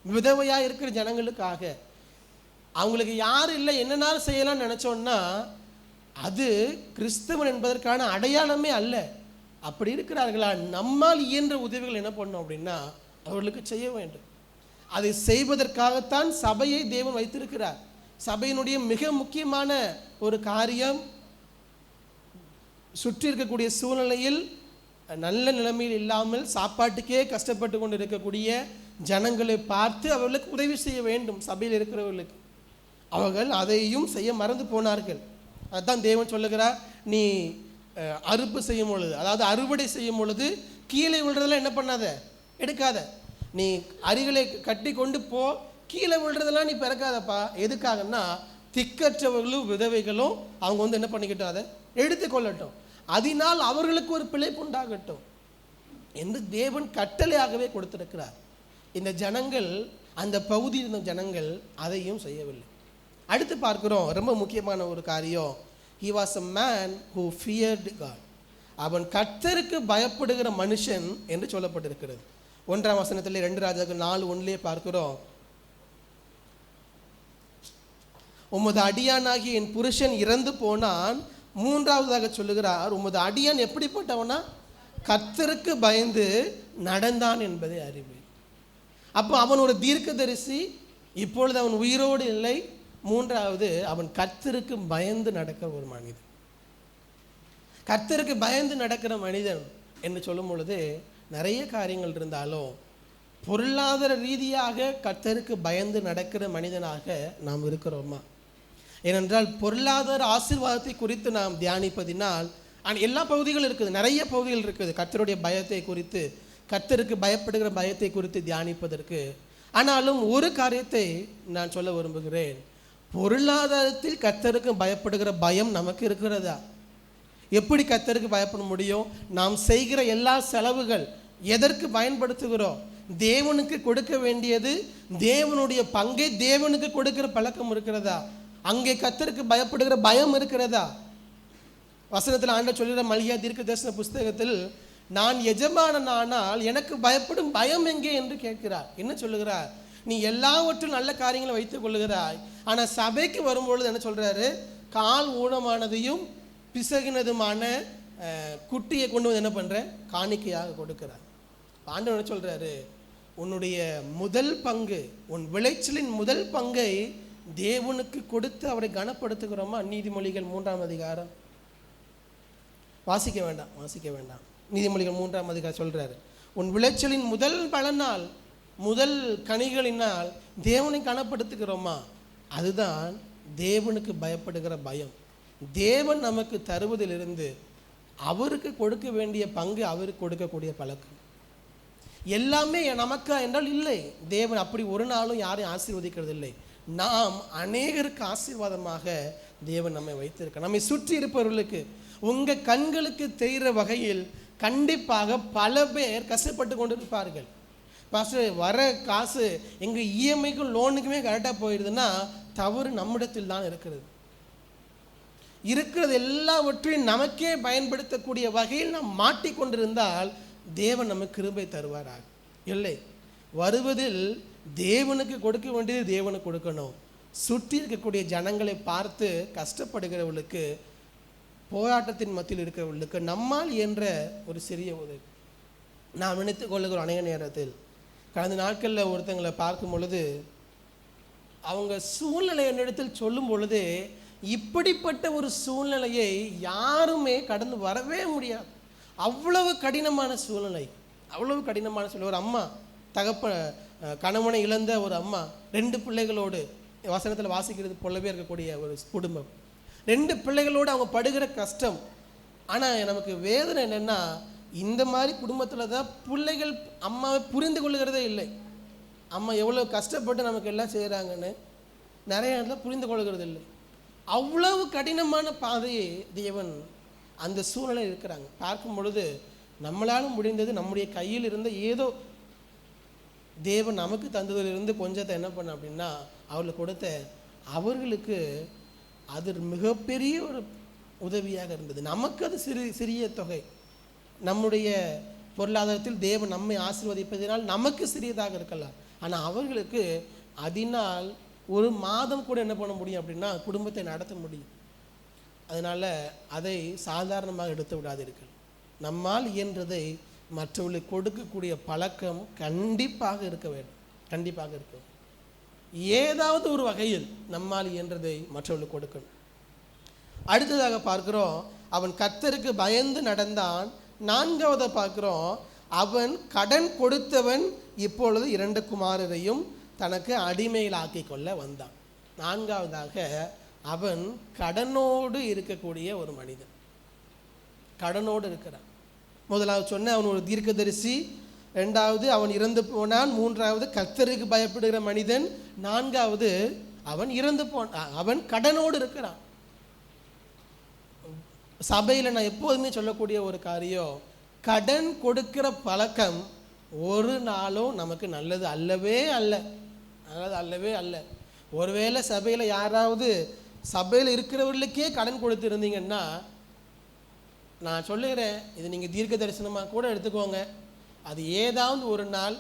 விதவையாக இருக்கிற ஜனங்களுக்காக. அவங்களுக்கு யாரும் இல்லை, என்னன்னாலும் செய்யலாம்னு நினச்சோன்னா அது கிறிஸ்தவன் என்பதற்கான அடையாளமே அல்ல. அப்படி இருக்கிறார்களா? நம்மால் இயன்ற உதவிகள் என்ன பண்ணோம் அப்படின்னா அவர்களுக்கு செய்ய வேண்டும். அதை செய்வதற்காகத்தான் சபையை தேவன் வைத்திருக்கிறார். சபையினுடைய மிக முக்கியமான ஒரு காரியம், சுற்றி இருக்கக்கூடிய சூழ்நிலையில் நல்ல நிலைமையில் இல்லாமல் சாப்பாட்டுக்கே கஷ்டப்பட்டு கொண்டு இருக்கக்கூடிய ஜனங்களை பார்த்து அவர்களுக்கு உதவி செய்ய வேண்டும். சபையில் இருக்கிறவர்களுக்கு அவர்கள் அதையும் செய்ய மறந்து போனார்கள். அதுதான் தேவன் சொல்லுகிறார், நீ அறுப்பு செய்யும் பொழுது, அதாவது அறுவடை செய்யும் பொழுது கீழே விழுறதெல்லாம் என்ன பண்ணாத, எடுக்காத. நீ அரிகளை கட்டி கொண்டு போ, கீழே விழுறதெல்லாம் நீ பிறக்காதப்பா. எதுக்காகன்னா திக்கற்றவர்களும் விதவைகளும் அவங்க என்ன பண்ணிக்கிட்டோம், அதை எடுத்துக்கொள்ளட்டும், அதனால் அவர்களுக்கு ஒரு பிழைப்பு உண்டாகட்டும் என்று தேவன் கட்டளையாகவே கொடுத்திருக்கிறார். இந்த ஜனங்கள், அந்த பகுதியில் இருந்த ஜனங்கள் அதையும் செய்யவில்லை. அடுத்து பார்க்கிறோம், ரொம்ப முக்கியமான ஒரு காரியம், he was a man who feared God. அவன் கர்த்தருக்கு பயப்படுகிற மனுஷன் என்று சொல்லப்பட்டிருக்கிறது. 1ஆம் வசனத்திலே 2 ராஜாக்கள் 4:1 பார்க்கிறோம், உமது அடியானாகிய என் புருஷன் இறந்து போனான். 3ஆவதாக சொல்லுகிறார், உமது அடியான் எப்படிப்பட்டவனா? கர்த்தருக்கு பயந்து நடந்தான் என்பதை அறிவேன். அப்போ அவன் ஒரு தீர்க்கதரிசி, இப்பொழுது அவன் உயிரோடு இல்லை. மூன்றாவது, அவன் கர்த்தருக்கு பயந்து நடக்கிற ஒரு மனிதன். கர்த்தருக்கு பயந்து நடக்கிற மனிதன் என்று சொல்லும் பொழுது நிறைய காரியங்கள் இருந்தாலும் பொருளாதார ரீதியாக கர்த்தருக்கு பயந்து நடக்கிற மனிதனாக நாம் இருக்கிறோமா? ஏனென்றால் பொருளாதார ஆசீர்வாதத்தை குறித்து நாம் தியானிப்பதினால் எல்லா பகுதிகளும் இருக்குது, நிறைய பகுதிகள் இருக்குது கர்த்தருடைய பயத்தை குறித்து, கர்த்தருக்கு பயப்படுகிற பயத்தை குறித்து தியானிப்பதற்கு. ஆனாலும் ஒரு காரியத்தை நான் சொல்ல விரும்புகிறேன். பொருளாதாரத்தில் கர்த்தருக்கு பயப்படுகிற பயம் நமக்கு இருக்கிறதா? எப்படி கர்த்தருக்கு பயப்பட முடியும்? நாம் செய்கிற எல்லா செலவுகள் எதற்கு பயன்படுத்துகிறோம்? தேவனுக்கு கொடுக்க வேண்டியது, தேவனுடைய பங்கை தேவனுக்கு கொடுக்கிற பழக்கம் இருக்கிறதா? அங்கே கர்த்தருக்கு பயப்படுகிற பயம் இருக்கிறதா? வசனத்தில் ஆண்டவர் சொல்கிற மல்கியா தீர்க்கதரிசன புஸ்தகத்தில், நான் எஜமானனானால் எனக்கு பயப்படும் பயம் எங்கே என்று கேட்கிறார். என்ன சொல்லுகிறார்? நீ எல்லாவற்றும் நல்ல காரியங்களை வைத்துக் கொள்ளுகிறாய், ஆனால் சபைக்கு வரும்பொழுது என்ன சொல்கிறாரு? கால் ஊனமானதையும் பிசகினதுமான குட்டியை கொண்டு வந்து என்ன பண்ணுற? காணிக்கையாக கொடுக்கிறார். ஆண்டவர் என்ன சொல்கிறாரு? உன்னுடைய முதல் பங்கு, உன் விளைச்சலின் முதல் பங்கை தேவனுக்கு கொடுத்து அவரை கனப்படுத்துகிறோமா? நீதிமொழிகள் 3ஆம் அதிகாரம் வாசிக்க வேண்டாம். நீதிமொழிகள் 3ஆம் அதிகாரம் சொல்கிறாரு, உன் விளைச்சலின் முதல் பலனால், முதல் கனிகளினால் தேவனை கனப்படுத்துகிறோமா? அதுதான் தேவனுக்கு பயப்படுகிற பயம். தேவன் நமக்கு தருவதிலிருந்து அவருக்கு கொடுக்க வேண்டிய பங்கு அவருக்கு கொடுக்கக்கூடிய பழக்கம். எல்லாமே நமக்கா என்றால் இல்லை. தேவன் அப்படி ஒரு நாளும் யாரையும் ஆசீர்வதிக்கிறது இல்லை. நாம் அநேகருக்கு ஆசீர்வாதமாக தேவன் நம்மை வைத்திருக்க, நம்மை சுற்றி இருப்பவர்களுக்கு, உங்கள் கண்களுக்கு தெரிகிற வகையில் கண்டிப்பாக பல பேர் கஷ்டப்பட்டு கொண்டு இருப்பார்கள். பாஸ்டர், வர காசு எங்கள் இஎம்ஐக்கும் லோனுக்குமே கரெக்டாக போயிடுதுன்னா தவறு நம்மிடத்தில் தான் இருக்கிறது. எல்லாவற்றையும் நமக்கே பயன்படுத்தக்கூடிய வகையில் நாம் மாட்டிக்கொண்டிருந்தால் தேவன் நமக்கு கிருபை தருவாராக. இல்லை, வருவதில் தேவனுக்கு கொடுக்க வேண்டியது தேவனுக்கு கொடுக்கணும். சுற்றி இருக்கக்கூடிய ஜனங்களை பார்த்து கஷ்டப்படுகிறவர்களுக்கு, போராட்டத்தின் மத்தியில் இருக்கிறவர்களுக்கு நம்மால் என்ற ஒரு சிறிய உதவி நாம் நினைத்து கொள்ளுகிறோம். அநேக நேரத்தில் கடந்த நாட்களில் ஒருத்தங்களை பார்க்கும் பொழுது அவங்க சூழ்நிலை என்னிடத்தில் சொல்லும் பொழுது, இப்படிப்பட்ட ஒரு சூழ்நிலையை யாருமே கடந்து வரவே முடியாது. அவ்வளவு கடினமான சூழ்நிலை. ஒரு அம்மா, கணவனை இழந்த ஒரு அம்மா, 2 பிள்ளைகளோடு, வசனத்தில் வாசிக்கிறது போலவே இருக்கக்கூடிய ஒரு குடும்பம், 2 பிள்ளைகளோடு அவங்க படுகிற கஷ்டம். ஆனால் நமக்கு வேதனை என்னென்னா, இந்த மாதிரி குடும்பத்தில் தான் பிள்ளைகள் அம்மாவை புரிந்து கொள்ளுகிறதே இல்லை. அம்மா எவ்வளோ கஷ்டப்பட்டு நமக்கு எல்லாம் செய்கிறாங்கன்னு நிறைய இடத்துல புரிந்து கொள்கிறது இல்லை. அவ்வளவு கடினமான பாதையை தேவன் அந்த சூழ்நிலை இருக்கிறாங்க. பார்க்கும் பொழுது நம்மளாலும் முடிந்தது, நம்முடைய கையில் இருந்த ஏதோ தேவன் நமக்கு தந்ததிலிருந்து கொஞ்சத்தை என்ன பண்ண அப்படின்னா அவர்களுக்கு கொடுத்த, அவர்களுக்கு அது மிகப்பெரிய ஒரு உதவியாக இருந்தது. நமக்கு அது சிறிய தொகை. நம்முடைய பொருளாதாரத்தில் தேவன் நம்மை ஆசீர்வதிப்பதினால் நமக்கு சிறியதாக இருக்கலாம். ஆனால் அவர்களுக்கு அதனால் ஒரு மாதம் கூட என்ன பண்ண முடியும் அப்படின்னா குடும்பத்தை நடத்த முடியும். அதனால் அதை சாதாரணமாக எடுத்து விடாதீர்கள். நம்மால் இயன்றதை மற்றவர்களுக்கு கொடுக்கக்கூடிய பழக்கம் கண்டிப்பாக இருக்க வேண்டும். ஏதாவது ஒரு வகையில் நம்மால் இயன்றதை மற்றவர்களுக்கு கொடுக்கணும். அடுத்ததாக பார்க்கிறோம், அவன் கர்த்தருக்கு பயந்து நடந்தான். 4வது பார்க்கிறோம், அவன் கடன் கொடுத்தவன் இப்பொழுது 2 குமாரரையும் தனக்கு அடிமையில் ஆக்கி கொள்ள வந்தான். 4வதாக அவன் கடனோடு இருக்கக்கூடிய ஒரு மனிதன், கடனோடு இருக்கிறான். முதலாவது சொன்ன அவன் ஒரு தீர்க்கதரிசி, 2வது அவன் இறந்து போனான், 3வது கர்த்தருக்கு பயப்படுகிற மனிதன், 4வது அவன் அவன் கடனோடு இருக்கிறான். சபையில் நான் எப்போதுமே சொல்லக்கூடிய ஒரு காரியம், கடன் கொடுக்கிற பழக்கம் ஒரு நாளும் நமக்கு நல்லது அல்லவே அல்ல. ஒருவேளை சபையில் யாராவது, சபையில் இருக்கிறவர்களுக்கே கடன் கொடுத்துருந்தீங்கன்னா நான் சொல்லுகிறேன், இது நீங்கள் தீர்க்க தரிசனமாக கூட எடுத்துக்கோங்க, அது ஏதாவது ஒரு நாள்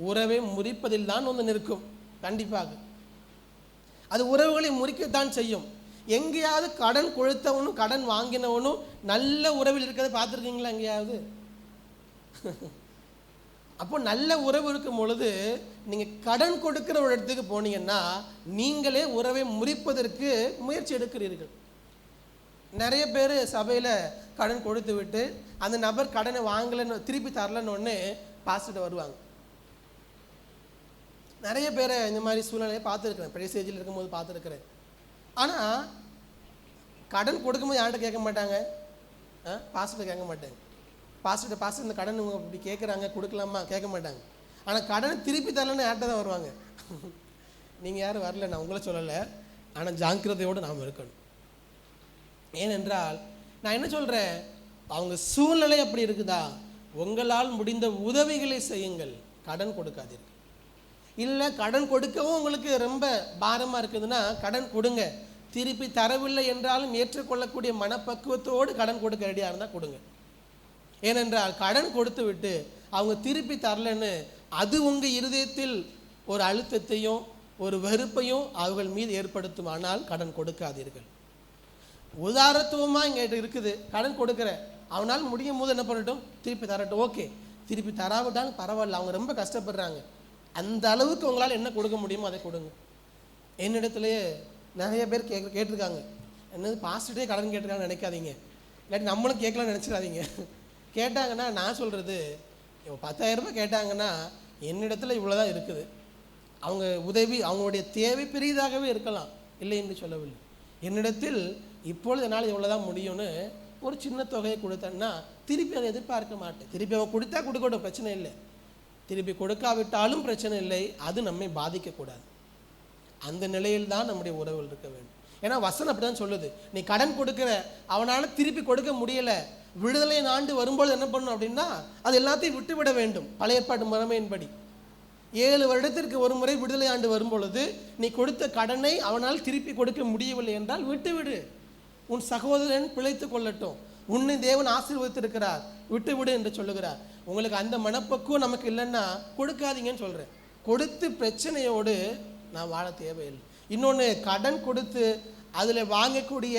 உறவை முறிப்பதில் தான் வந்து நிற்கும். கண்டிப்பாக அது உறவுகளை முறிக்கத்தான் செய்யும். எங்கேயாவது கடன் கொடுத்தவனும் கடன் வாங்கினவனும் நல்ல உறவில் இருக்கிறத பார்த்துருக்கீங்களா எங்கேயாவது? அப்போ நல்ல உறவு இருக்கும் பொழுது நீங்கள் கடன் கொடுக்குற ஒரு இடத்துக்கு போனீங்கன்னா நீங்களே உறவை முறிப்பதற்கு முயற்சி எடுக்கிறீர்கள். நிறைய பேர் சபையில் கடன் கொடுத்து விட்டு அந்த நபர் கடனை வாங்கலைன்னு திருப்பி தரலன்னு பாஸ்டர் வருவாங்க. நிறைய பேரை இந்த மாதிரி சூழ்நிலையை பார்த்துருக்குறேன், பெரிய ஸ்டேஜில் இருக்கும்போது பார்த்துருக்குறேன். ஆனால் கடன் கொடுக்கும்போது யார்கிட்ட கேட்க மாட்டாங்க, பாஸ்டர்கிட்ட கேட்க மாட்டாங்க. பாஸ்டர் இந்த கடன் இப்படி கேட்குறாங்க கொடுக்கலாமா கேட்க மாட்டாங்க. ஆனால் கடனை திருப்பி தரலன்னு யார்கிட்ட தான் வருவாங்க. நீங்கள் யாரும் வரல, நான் உங்களை சொல்லலை, ஆனால் ஜாக்கிரதையோடு நாம் இருக்கணும். ஏனென்றால் நான் என்ன சொல்கிறேன், அவங்க சூழ்நிலை அப்படி இருக்குதா, உங்களால் முடிந்த உதவிகளை செய்யுங்கள், கடன் கொடுக்காதீர்கள். இல்லை கடன் கொடுக்கவும் உங்களுக்கு ரொம்ப பாரமாக இருக்குதுன்னா கடன் கொடுங்க, திருப்பி தரவில்லை என்றாலும் ஏற்றுக்கொள்ளக்கூடிய மனப்பக்குவத்தோடு கடன் கொடுக்க ரெடியாக இருந்தால் கொடுங்க. ஏனென்றால் கடன் கொடுத்து விட்டு அவங்க திருப்பி தரலன்னு அது உங்கள் இருதயத்தில் ஒரு அழுத்தத்தையும் ஒரு வெறுப்பையும் அவர்கள் மீது ஏற்படுத்தும். ஆனால் கடன் கொடுக்காதீர்கள். உதாரணத்துவமாக இங்கே இருக்குது, கடன் கொடுக்குற அவனால் முடியும் போது என்ன பண்ணட்டும், திருப்பி தரட்டும், ஓகே. திருப்பி தராவிட்டாலும் பரவாயில்ல, அவங்க ரொம்ப கஷ்டப்படுறாங்க, அந்த அளவுக்கு உங்களால் என்ன கொடுக்க முடியுமோ அதை கொடுங்க. என்னிடத்துலையே நிறைய பேர் கேட்டிருக்காங்க, என்னது பாஸ்டர்டே கடன் கேட்டிருக்காங்கன்னு நினைக்காதீங்க, இல்லாட்டி நம்மளும் கேட்கலாம்னு நினச்சிடாதீங்க. கேட்டாங்கன்னா நான் சொல்கிறது, 10,000 ரூபாய் கேட்டாங்கன்னா என்னிடத்துல இவ்வளோ தான் இருக்குது. அவங்க உதவி அவங்களுடைய தேவை பெரியதாகவே இருக்கலாம், இல்லை என்று சொல்லவில்லை. என்னிடத்தில் இப்பொழுது என்னால் இவ்வளோ தான் முடியும்னு ஒரு சின்ன தொகையை கொடுத்தேன்னா திருப்பி அதை எதிர்பார்க்க மாட்டேன். திருப்பி அவன் கொடுத்தா கொடுக்கட்டும், பிரச்சனை இல்லை. திருப்பி கொடுக்காவிட்டாலும் பிரச்சனை இல்லை, அது நம்மை பாதிக்கக்கூடாது. அந்த நிலையில் தான் நம்முடைய உறவுகள் இருக்க வேண்டும். ஏன்னா வசனம் அப்படி தான் சொல்லுது, நீ கடன் கொடுக்குற அவனால் திருப்பி கொடுக்க முடியலை, விடுதலை ஆண்டு வரும்போது என்ன பண்ணணும் அப்படின்னா அது எல்லாத்தையும் விட்டுவிட வேண்டும். பழைய ஏற்பாட்டு முறைமையின்படி 7 வருடத்திற்கு ஒரு முறை விடுதலை ஆண்டு வரும்பொழுது நீ கொடுத்த கடனை அவனால் திருப்பி கொடுக்க முடியவில்லை என்றால் விட்டுவிடு. உன் சகோதரன் பிழைத்து கொள்ளட்டும், உன்னை தேவன் ஆசீர்வதித்திருக்கிறார், விட்டுவிடு என்று சொல்லுகிறார். உங்களுக்கு அந்த மனப்பக்குவம் நமக்கு இல்லைன்னா கொடுக்காதீங்கன்னு சொல்கிறேன். கொடுத்து பிரச்சனையோடு நான் வாழ தேவையில்லை. இன்னொன்று, கடன் கொடுத்து அதில் வாங்கக்கூடிய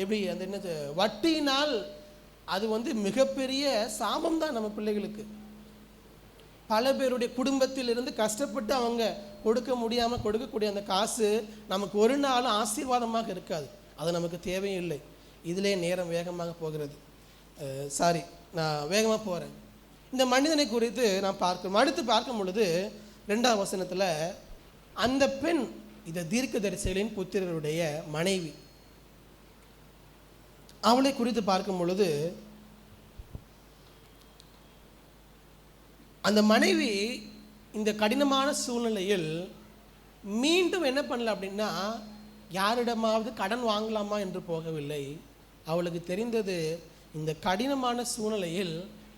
எப்படி அந்த என்னது வட்டியினால் அது மிகப்பெரிய சாபம் தான் நம்ம பிள்ளைகளுக்கு. பல பேருடைய குடும்பத்தில் இருந்து கஷ்டப்பட்டு அவங்க கொடுக்க முடியாமல் கொடுக்கக்கூடிய அந்த காசு நமக்கு ஒரு நாளும் ஆசீர்வாதமாக இருக்காது. அது நமக்கு தேவையில்லை. இதிலே நேரம் வேகமாக போகிறது. நான் வேகமாக போகிறேன். இந்த மனிதனை குறித்து நான் அடுத்து பார்க்கும் பொழுது 2ஆம் வசனத்தில் அந்த பெண் இந்த தீர்க்கதரிசிகளின் புத்திரருடைய மனைவி, அவளை குறித்து பார்க்கும் பொழுது அந்த மனைவி இந்த கடினமான சூழ்நிலையில் மீண்டும் என்ன பண்ணல அப்படின்னா யாரிடமாவது கடன் வாங்கலாமா என்று போகவில்லை. அவளுக்கு தெரிந்தது, இந்த கடினமான சூழ்நிலையில்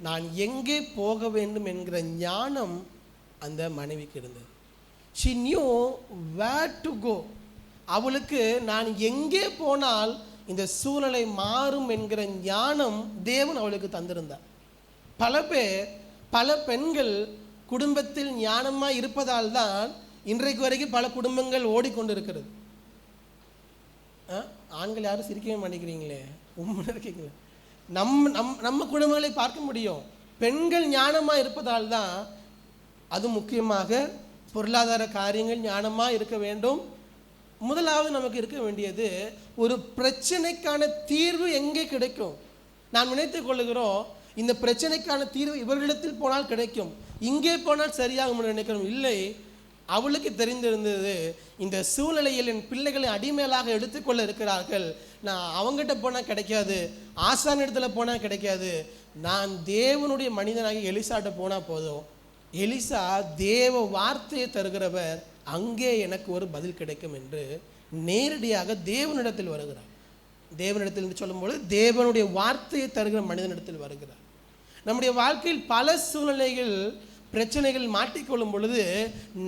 நான் எங்கே போக வேண்டும் என்கிற ஞானம் அந்த மனைவிக்கு இருந்தது. she knew where to go. அவளுக்கு நான் எங்கே போனால் இந்த சூழ்நிலை மாறும் என்கிற ஞானம் தேவன் அவளுக்கு தந்திருந்தார். பல பெண்கள் குடும்பத்தில் ஞானமாக இருப்பதால் தான் இன்றைக்கு வரைக்கும் பல குடும்பங்கள் ஓடிக்கொண்டிருக்கிறது. ஆண்கள் யாரும் சிரிக்கவே மாட்டேங்கிறீங்களே, உண்மையாக இருக்கீங்களே. நம்ம குடும்பங்களை பார்க்க முடியும். பெண்கள் ஞானமாக இருப்பதால் தான், அது முக்கியமாக பொருளாதார காரியங்கள் ஞானமாக இருக்க வேண்டும். முதலாவது நமக்கு இருக்க வேண்டியது, ஒரு பிரச்சனைக்கான தீர்வு எங்கே கிடைக்கும். நாம் நினைத்து கொள்ளுகிறோம், இந்த பிரச்சனைக்கான தீர்வு இவர்களிடத்தில் போனால் கிடைக்கும், இங்கே போனால் சரியாகும் நினைக்கிறோம். இல்லை, அவளுக்கு தெரிந்திருந்தது, இந்த சூழ்நிலையில் என் பிள்ளைகளை அடிமையிலாக எடுத்துக்கொள்ள இருக்கிறார்கள், நான் அவங்ககிட்ட போனால் கிடைக்காது, ஆசான் இடத்துல போனால் கிடைக்காது, நான் தேவனுடைய மனிதனாகி எலிசாட்ட போனால் போதும். எலிசா தேவ வார்த்தையை தருகிறவர், அங்கே எனக்கு ஒரு பதில் கிடைக்கும் என்று நேரடியாக தேவனிடத்தில் வருகிறார். தேவனிடத்தில் என்று சொல்லும்போது தேவனுடைய வார்த்தையை தருகிற மனிதனிடத்தில் வருகிறார். நம்முடைய வாழ்க்கையில் பல சூழ்நிலைகள் பிரச்சனைகள் மாட்டிக்கொள்ளும் பொழுது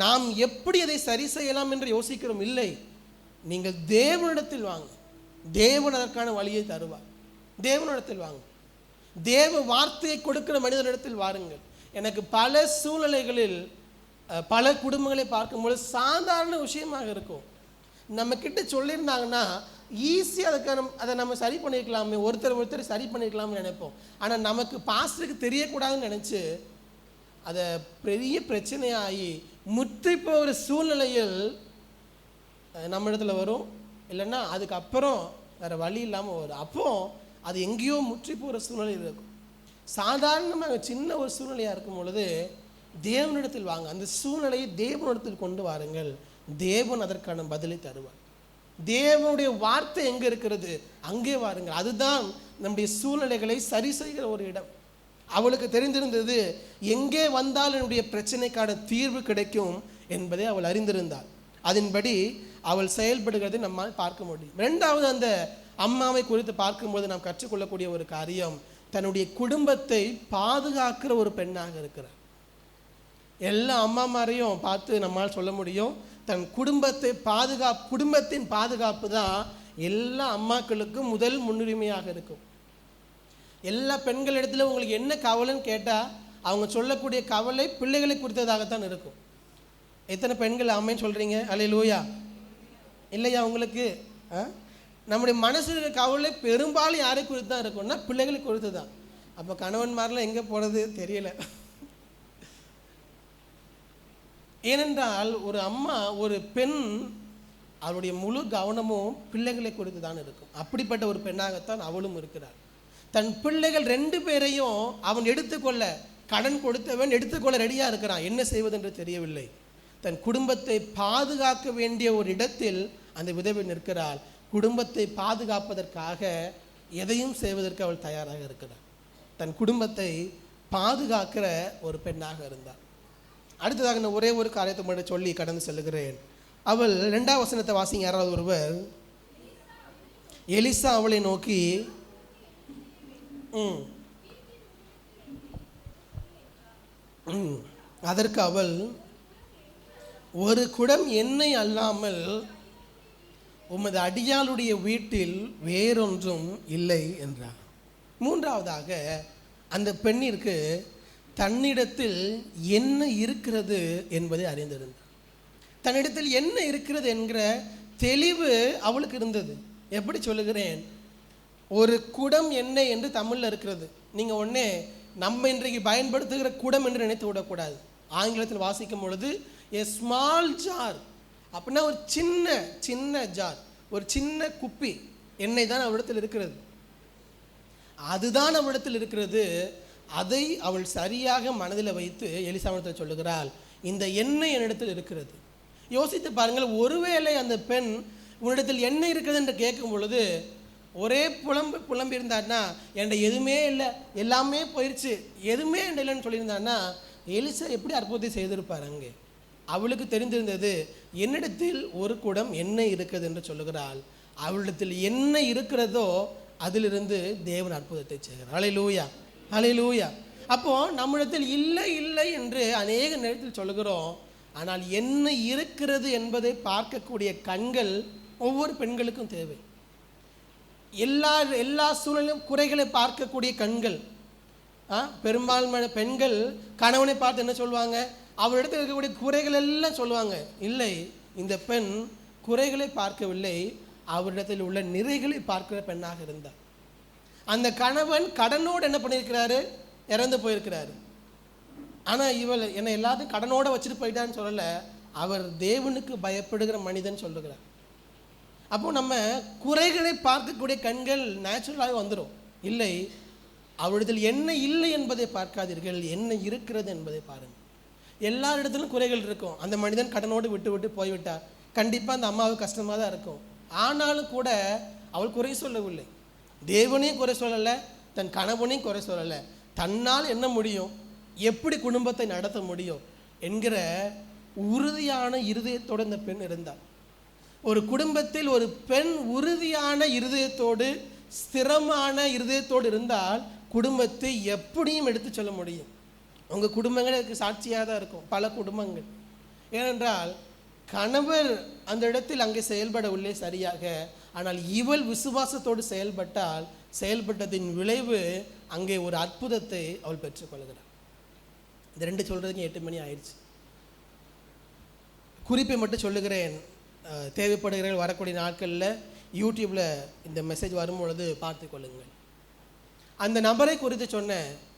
நாம் எப்படி அதை சரி செய்யலாம் என்று யோசிக்கிறோம். இல்லை, நீங்கள் தேவனிடத்தில் வாங்க, தேவன் அதற்கான வழியை தருவார். தேவனிடத்தில் வாங்க, தேவ வார்த்தையை கொடுக்கிற மனிதனிடத்தில் வாருங்கள். எனக்கு பல சூழ்நிலைகளில் பல குடும்பங்களை பார்க்கும்போது சாதாரண விஷயமாக இருக்கும். நம்ம கிட்ட சொல்லியிருந்தாங்கன்னா ஈஸியாக அதை நம்ம சரி பண்ணியிருக்கலாமே, ஒருத்தர் சரி பண்ணியிருக்கலாம்னு நினைப்போம். ஆனால் நமக்கு பாஸ்டருக்கு தெரியக்கூடாதுன்னு நினச்சி அதை பெரிய பிரச்சனையாகி முற்றி போகிற சூழ்நிலையில் நம்ம இடத்துல வரும். இல்லைன்னா அதுக்கப்புறம் வேறு வழி இல்லாமல் வரும். அப்போ அது எங்கேயோ முற்றி போகிற சூழ்நிலையில் இருக்கும். சாதாரணமாக சின்ன ஒரு சூழ்நிலையாக இருக்கும் பொழுது தேவனிடத்தில் வாங்க, அந்த சூழ்நிலையை தேவனிடத்தில் கொண்டு வாருங்கள். தேவன் அதற்கான பதிலை தருவார். தேவனுடைய வார்த்தை எங்கே இருக்கிறது அங்கே வாருங்கள். அதுதான் நம்முடைய சூழ்நிலைகளை சரி செய்கிற ஒரு இடம். அவளுக்கு தெரிந்திருந்தது, எங்கே வந்தால் என்னுடைய பிரச்சனைக்கான தீர்வு கிடைக்கும் என்பதை அவள் அறிந்திருந்தாள். அதன்படி அவள் செயல்படுகிறதை நம்மால் பார்க்க முடியும். ரெண்டாவது, அந்த அம்மாவை குறித்து பார்க்கும்போது நாம் கற்றுக்கொள்ளக்கூடிய ஒரு காரியம், தன்னுடைய குடும்பத்தை பாதுகாக்கிற ஒரு பெண்ணாக இருக்கிறார். எல்லா அம்மாமாரையும் பார்த்து நம்மால் சொல்ல முடியும், தன் குடும்பத்தை குடும்பத்தின் பாதுகாப்பு தான் எல்லா அம்மாக்களுக்கும் முதல் முன்னுரிமையாக இருக்கும். எல்லா பெண்களிடத்துல உங்களுக்கு என்ன கவலைன்னு கேட்டால் அவங்க சொல்லக்கூடிய கவலை பிள்ளைகளை குறித்ததாகத்தான் இருக்கும். எத்தனை பெண்கள் அம்மைன்னு சொல்கிறீங்க? அல்லேலூயா. இல்லையா உங்களுக்கு? நம்முடைய மனசு கவலை பெரும்பாலும் யாரை குறித்து தான் இருக்கும்னா பிள்ளைகளை குறித்து தான். அப்போ கணவன்மாரெலாம் எங்கே போகிறது தெரியல. ஏனென்றால் ஒரு அம்மா, ஒரு பெண், அவருடைய முழு கவனமும் பிள்ளைகளை குறித்து தான் இருக்கும். அப்படிப்பட்ட ஒரு பெண்ணாகத்தான் அவளும் இருக்கிறார். தன் பிள்ளைகள் 2 பேரையும் அவன் எடுத்துக்கொள்ள, கடன் கொடுத்தவன் எடுத்துக்கொள்ள ரெடியாக இருக்கிறான். என்ன செய்வதென்று தெரியவில்லை. தன் குடும்பத்தை பாதுகாக்க வேண்டிய ஒரு இடத்தில் அந்த விதவை நிற்கிறாள். குடும்பத்தை பாதுகாப்பதற்காக எதையும் செய்வதற்கு அவள் தயாராக இருக்கிறாள். தன் குடும்பத்தை பாதுகாக்கிற ஒரு பெண்ணாக இருந்தாள். அடுத்ததாக நான் ஒரே ஒரு காரியத்தை மட்டும் சொல்லி கடந்து செல்கிறேன். அவள் 2ஆம் வசனத்தை வாசிங்க யாராவது ஒருவர். எலிசா அவளை நோக்கி, அதற்கு அவள், ஒரு குடம் எண்ணெய் அல்லாமல் உமது அடியாளுடைய வீட்டில் வேறொன்றும் இல்லை என்றார். மூன்றாவதாக, அந்த பெண்ணிற்கு தன்னிடத்தில் என்ன இருக்கிறது என்பதை அறிந்திருந்தார். தன்னிடத்தில் என்ன இருக்கிறது என்கிற தெளிவு அவளுக்கு இருந்தது. எப்படி சொல்லுகிறேன்? ஒரு குடம் எண்ணெய் என்று தமிழில் இருக்கிறது. நீங்கள் ஒன்றே நம்ம இன்றைக்கு பயன்படுத்துகிற குடம் என்று நினைத்து விடக்கூடாது. ஆங்கிலத்தில் வாசிக்கும் பொழுது எ ஸ்மால் ஜார் அப்படின்னா ஒரு சின்ன ஜார், ஒரு சின்ன குப்பி எண்ணெய் தான் அவளிடத்தில் இருக்கிறது. அதுதான் அவளிடத்தில் இருக்கிறது. அதை அவள் சரியாக மனதில் வைத்து எலிசாவிடத்தில் சொல்லுகிறாள், இந்த எண்ணெய் என்னிடத்தில் இருக்கிறது. யோசித்து பாருங்கள், ஒருவேளை அந்த பெண் உன்னிடத்தில் எண்ணெய் இருக்கிறது என்று கேட்கும் பொழுது ஒரே புலம்பி இருந்தான்னா, என்கிட்ட எதுவுமே இல்லை, எல்லாமே போயிடுச்சு, எதுவுமே என்கிட்ட இல்லைன்னு சொல்லியிருந்தான்னா எலிசா எப்படி அற்புதத்தை செய்திருப்பார்? அங்கே அவளுக்கு தெரிந்திருந்தது, என்னிடத்தில் ஒரு குடம் எண்ணெய் இருக்கிறது என்று சொல்லுகிறாள். அவளிடத்தில் என்ன இருக்கிறதோ அதிலிருந்து தேவன் அற்புதத்தை செய்கிறார். ஹல்லேலூயா, ஹல்லேலூயா. அப்போது நம்மிடத்தில் இல்லை என்று அநேக நேரத்தில் சொல்லுகிறோம். ஆனால் என்ன இருக்கிறது என்பதை பார்க்கக்கூடிய கண்கள் ஒவ்வொரு பெண்களுக்கும் தேவை. எல்லா சூழலும் குறைகளை பார்க்கக்கூடிய கண்கள். பெரும்பான்மையான பெண்கள் கணவனை பார்த்து என்ன சொல்லுவாங்க? அவரிடத்தில் இருக்கக்கூடிய குறைகள் எல்லாம் சொல்லுவாங்க. இல்லை, இந்த பெண் குறைகளை பார்க்கவில்லை, அவரிடத்தில் உள்ள நிறைகளை பார்க்கிற பெண்ணாக இருந்தார். அந்த கணவன் கடனோடு என்ன பண்ணியிருக்கிறாரு? இறந்து போயிருக்கிறாரு. ஆனால் இவள் என்னை எல்லாத்தையும் கடனோடு வச்சுட்டு போயிட்டான்னு சொல்லலை, அவர் தேவனுக்கு பயப்படுகிற மனிதன் சொல்லுகிறார். அப்போது நம்ம குறைகளை பார்க்கக்கூடிய கண்கள் நேச்சுரலாக வந்துடும். இல்லை, அவரிடத்தில் என்ன இல்லை என்பதை பார்க்காதீர்கள், என்ன இருக்கிறது என்பதை பாருங்கள். எல்லா இடத்துலையும் குறைகள் இருக்கும். அந்த மனிதன் கடனோடு விட்டு போய்விட்டார், கண்டிப்பாக அந்த அம்மாவுக்கு கஷ்டமாக தான் இருக்கும். ஆனாலும் கூட அவள் குறை சொல்லவில்லை. தேவனையும் குறை சொல்லலை, தன் கணவனையும் குறை சொல்லலை. தன்னால் என்ன முடியும், எப்படி குடும்பத்தை நடத்த முடியும் என்கிற உறுதியான இருதயத்தோடு இந்த பெண் இருந்தாள். ஒரு குடும்பத்தில் ஒரு பெண் உறுதியான இருதயத்தோடு, ஸ்திரமான இருதயத்தோடு இருந்தால் குடும்பத்தை எப்படியும் எடுத்து சொல்ல முடியும். உங்கள் குடும்பங்கள் அதுக்கு சாட்சியாக தான் இருக்கும், பல குடும்பங்கள். ஏனென்றால் கணவர் அந்த இடத்தில் அங்கே செயல்படவில்லை சரியாக. ஆனால் இவள் விசுவாசத்தோடு செயல்பட்டதின் விளைவு அங்கே ஒரு அற்புதத்தை அவள் பெற்றுக்கொள்கிறாள். இந்த 2 சொல்கிறதுக்கு 8 மணி ஆயிடுச்சு. குறிப்பை மட்டும் சொல்லுகிறேன். தேவைப்படுகிற வரக்கூடிய நாட்களில் யூடியூப்பில் இந்த மெசேஜ் வரும்பொழுது பார்த்து கொள்ளுங்கள். அந்த நபரை குறித்து சொன்ன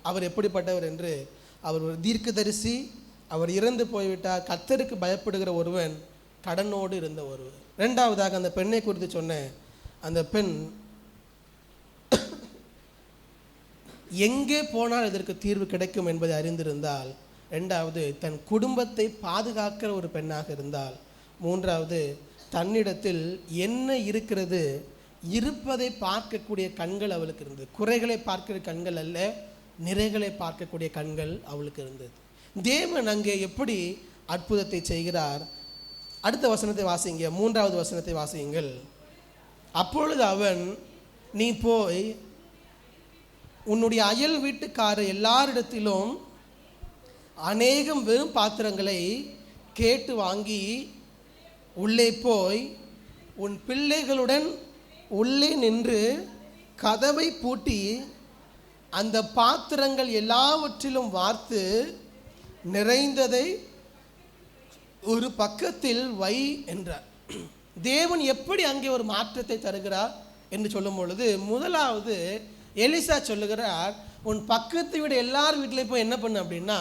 அவர் எப்படிப்பட்டவர் என்று அவர் ஒரு தீர்க்கதரிசி, அவர் இறந்து போய்விட்டார். கர்த்தருக்கு பயப்படுகிற ஒருவன், கடனோடு இருந்த ஒருவன். ரெண்டாவதாக அந்த பெண்ணை குறித்து சொன்னேன். அந்த பெண் எங்கே போனால் இதற்கு தீர்வு கிடைக்கும் என்பதை அறிந்திருந்தால், ரெண்டாவது தன் குடும்பத்தை பாதுகாக்கிற ஒரு பெண்ணாக இருந்தால், மூன்றாவது தன்னிடத்தில் என்ன இருக்கிறது, இருப்பதை பார்க்கக்கூடிய கண்கள் அவளுக்கு இருந்தது. குறைகளை பார்க்கிற கண்கள் அல்ல, நிறைகளை பார்க்கக்கூடிய கண்கள் அவளுக்கு இருந்தது. தேவன் அங்கே எப்படி அற்புதத்தை செய்கிறார்? அடுத்த வசனத்தை வாசிங்க, 3வது வசனத்தை வாசியுங்கள். அப்பொழுது அவன், நீ போய் உன்னுடைய அயல் வீட்டுக்காரர் எல்லாரிடத்திலும் அநேகம் வெறும் பாத்திரங்களை கேட்டு வாங்கி உள்ளே போய் உன் பிள்ளைகளுடன் உள்ளே நின்று கதவை பூட்டி அந்த பாத்திரங்கள் எல்லாவற்றிலும் வார்த்து நிறைந்ததை ஒரு பக்கத்தில் வை என்றார். தேவன் எப்படி அங்கே ஒரு மாற்றத்தை தருகிறார் என்று சொல்லும் பொழுது, முதலாவது எலிசா சொல்லுகிறார், உன் பக்கத்தை விட எல்லார் வீட்டிலையும் போய் என்ன பண்ணு அப்படின்னா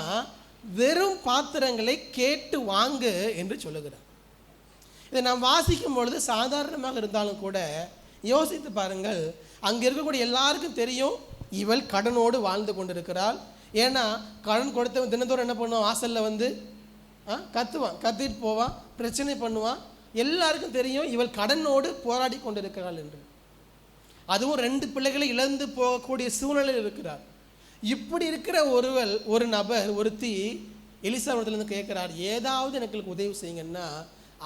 வெறும் பாத்திரங்களை கேட்டு வாங்கு என்று சொல்லுகிறார். இதை நாம் வாசிக்கும் பொழுது சாதாரணமாக இருந்தாலும் கூட யோசித்து பாருங்கள். அங்கே இருக்கக்கூடிய எல்லாருக்கும் தெரியும் இவள் கடனோடு வாழ்ந்து கொண்டிருக்கிறாள். ஏன்னா கடன் கொடுத்தவன் தினந்தோறும் என்ன பண்ணுவான், வாசலில் வந்து கத்துவான், கத்திட்டு போவான், பிரச்சனை பண்ணுவான். எல்லாருக்கும் தெரியும் இவள் கடனோடு போராடி கொண்டிருக்கிறாள் என்று. அதுவும் 2 பிள்ளைகளை இழந்து போகக்கூடிய சூழ்நிலையில் இருக்கிறார். இப்படி இருக்கிற ஒரு நபர், ஒருத்தி எலிசாவிடத்திலிருந்து கேட்கிறார், ஏதாவது எனக்கு உதவி செய்யுங்கன்னா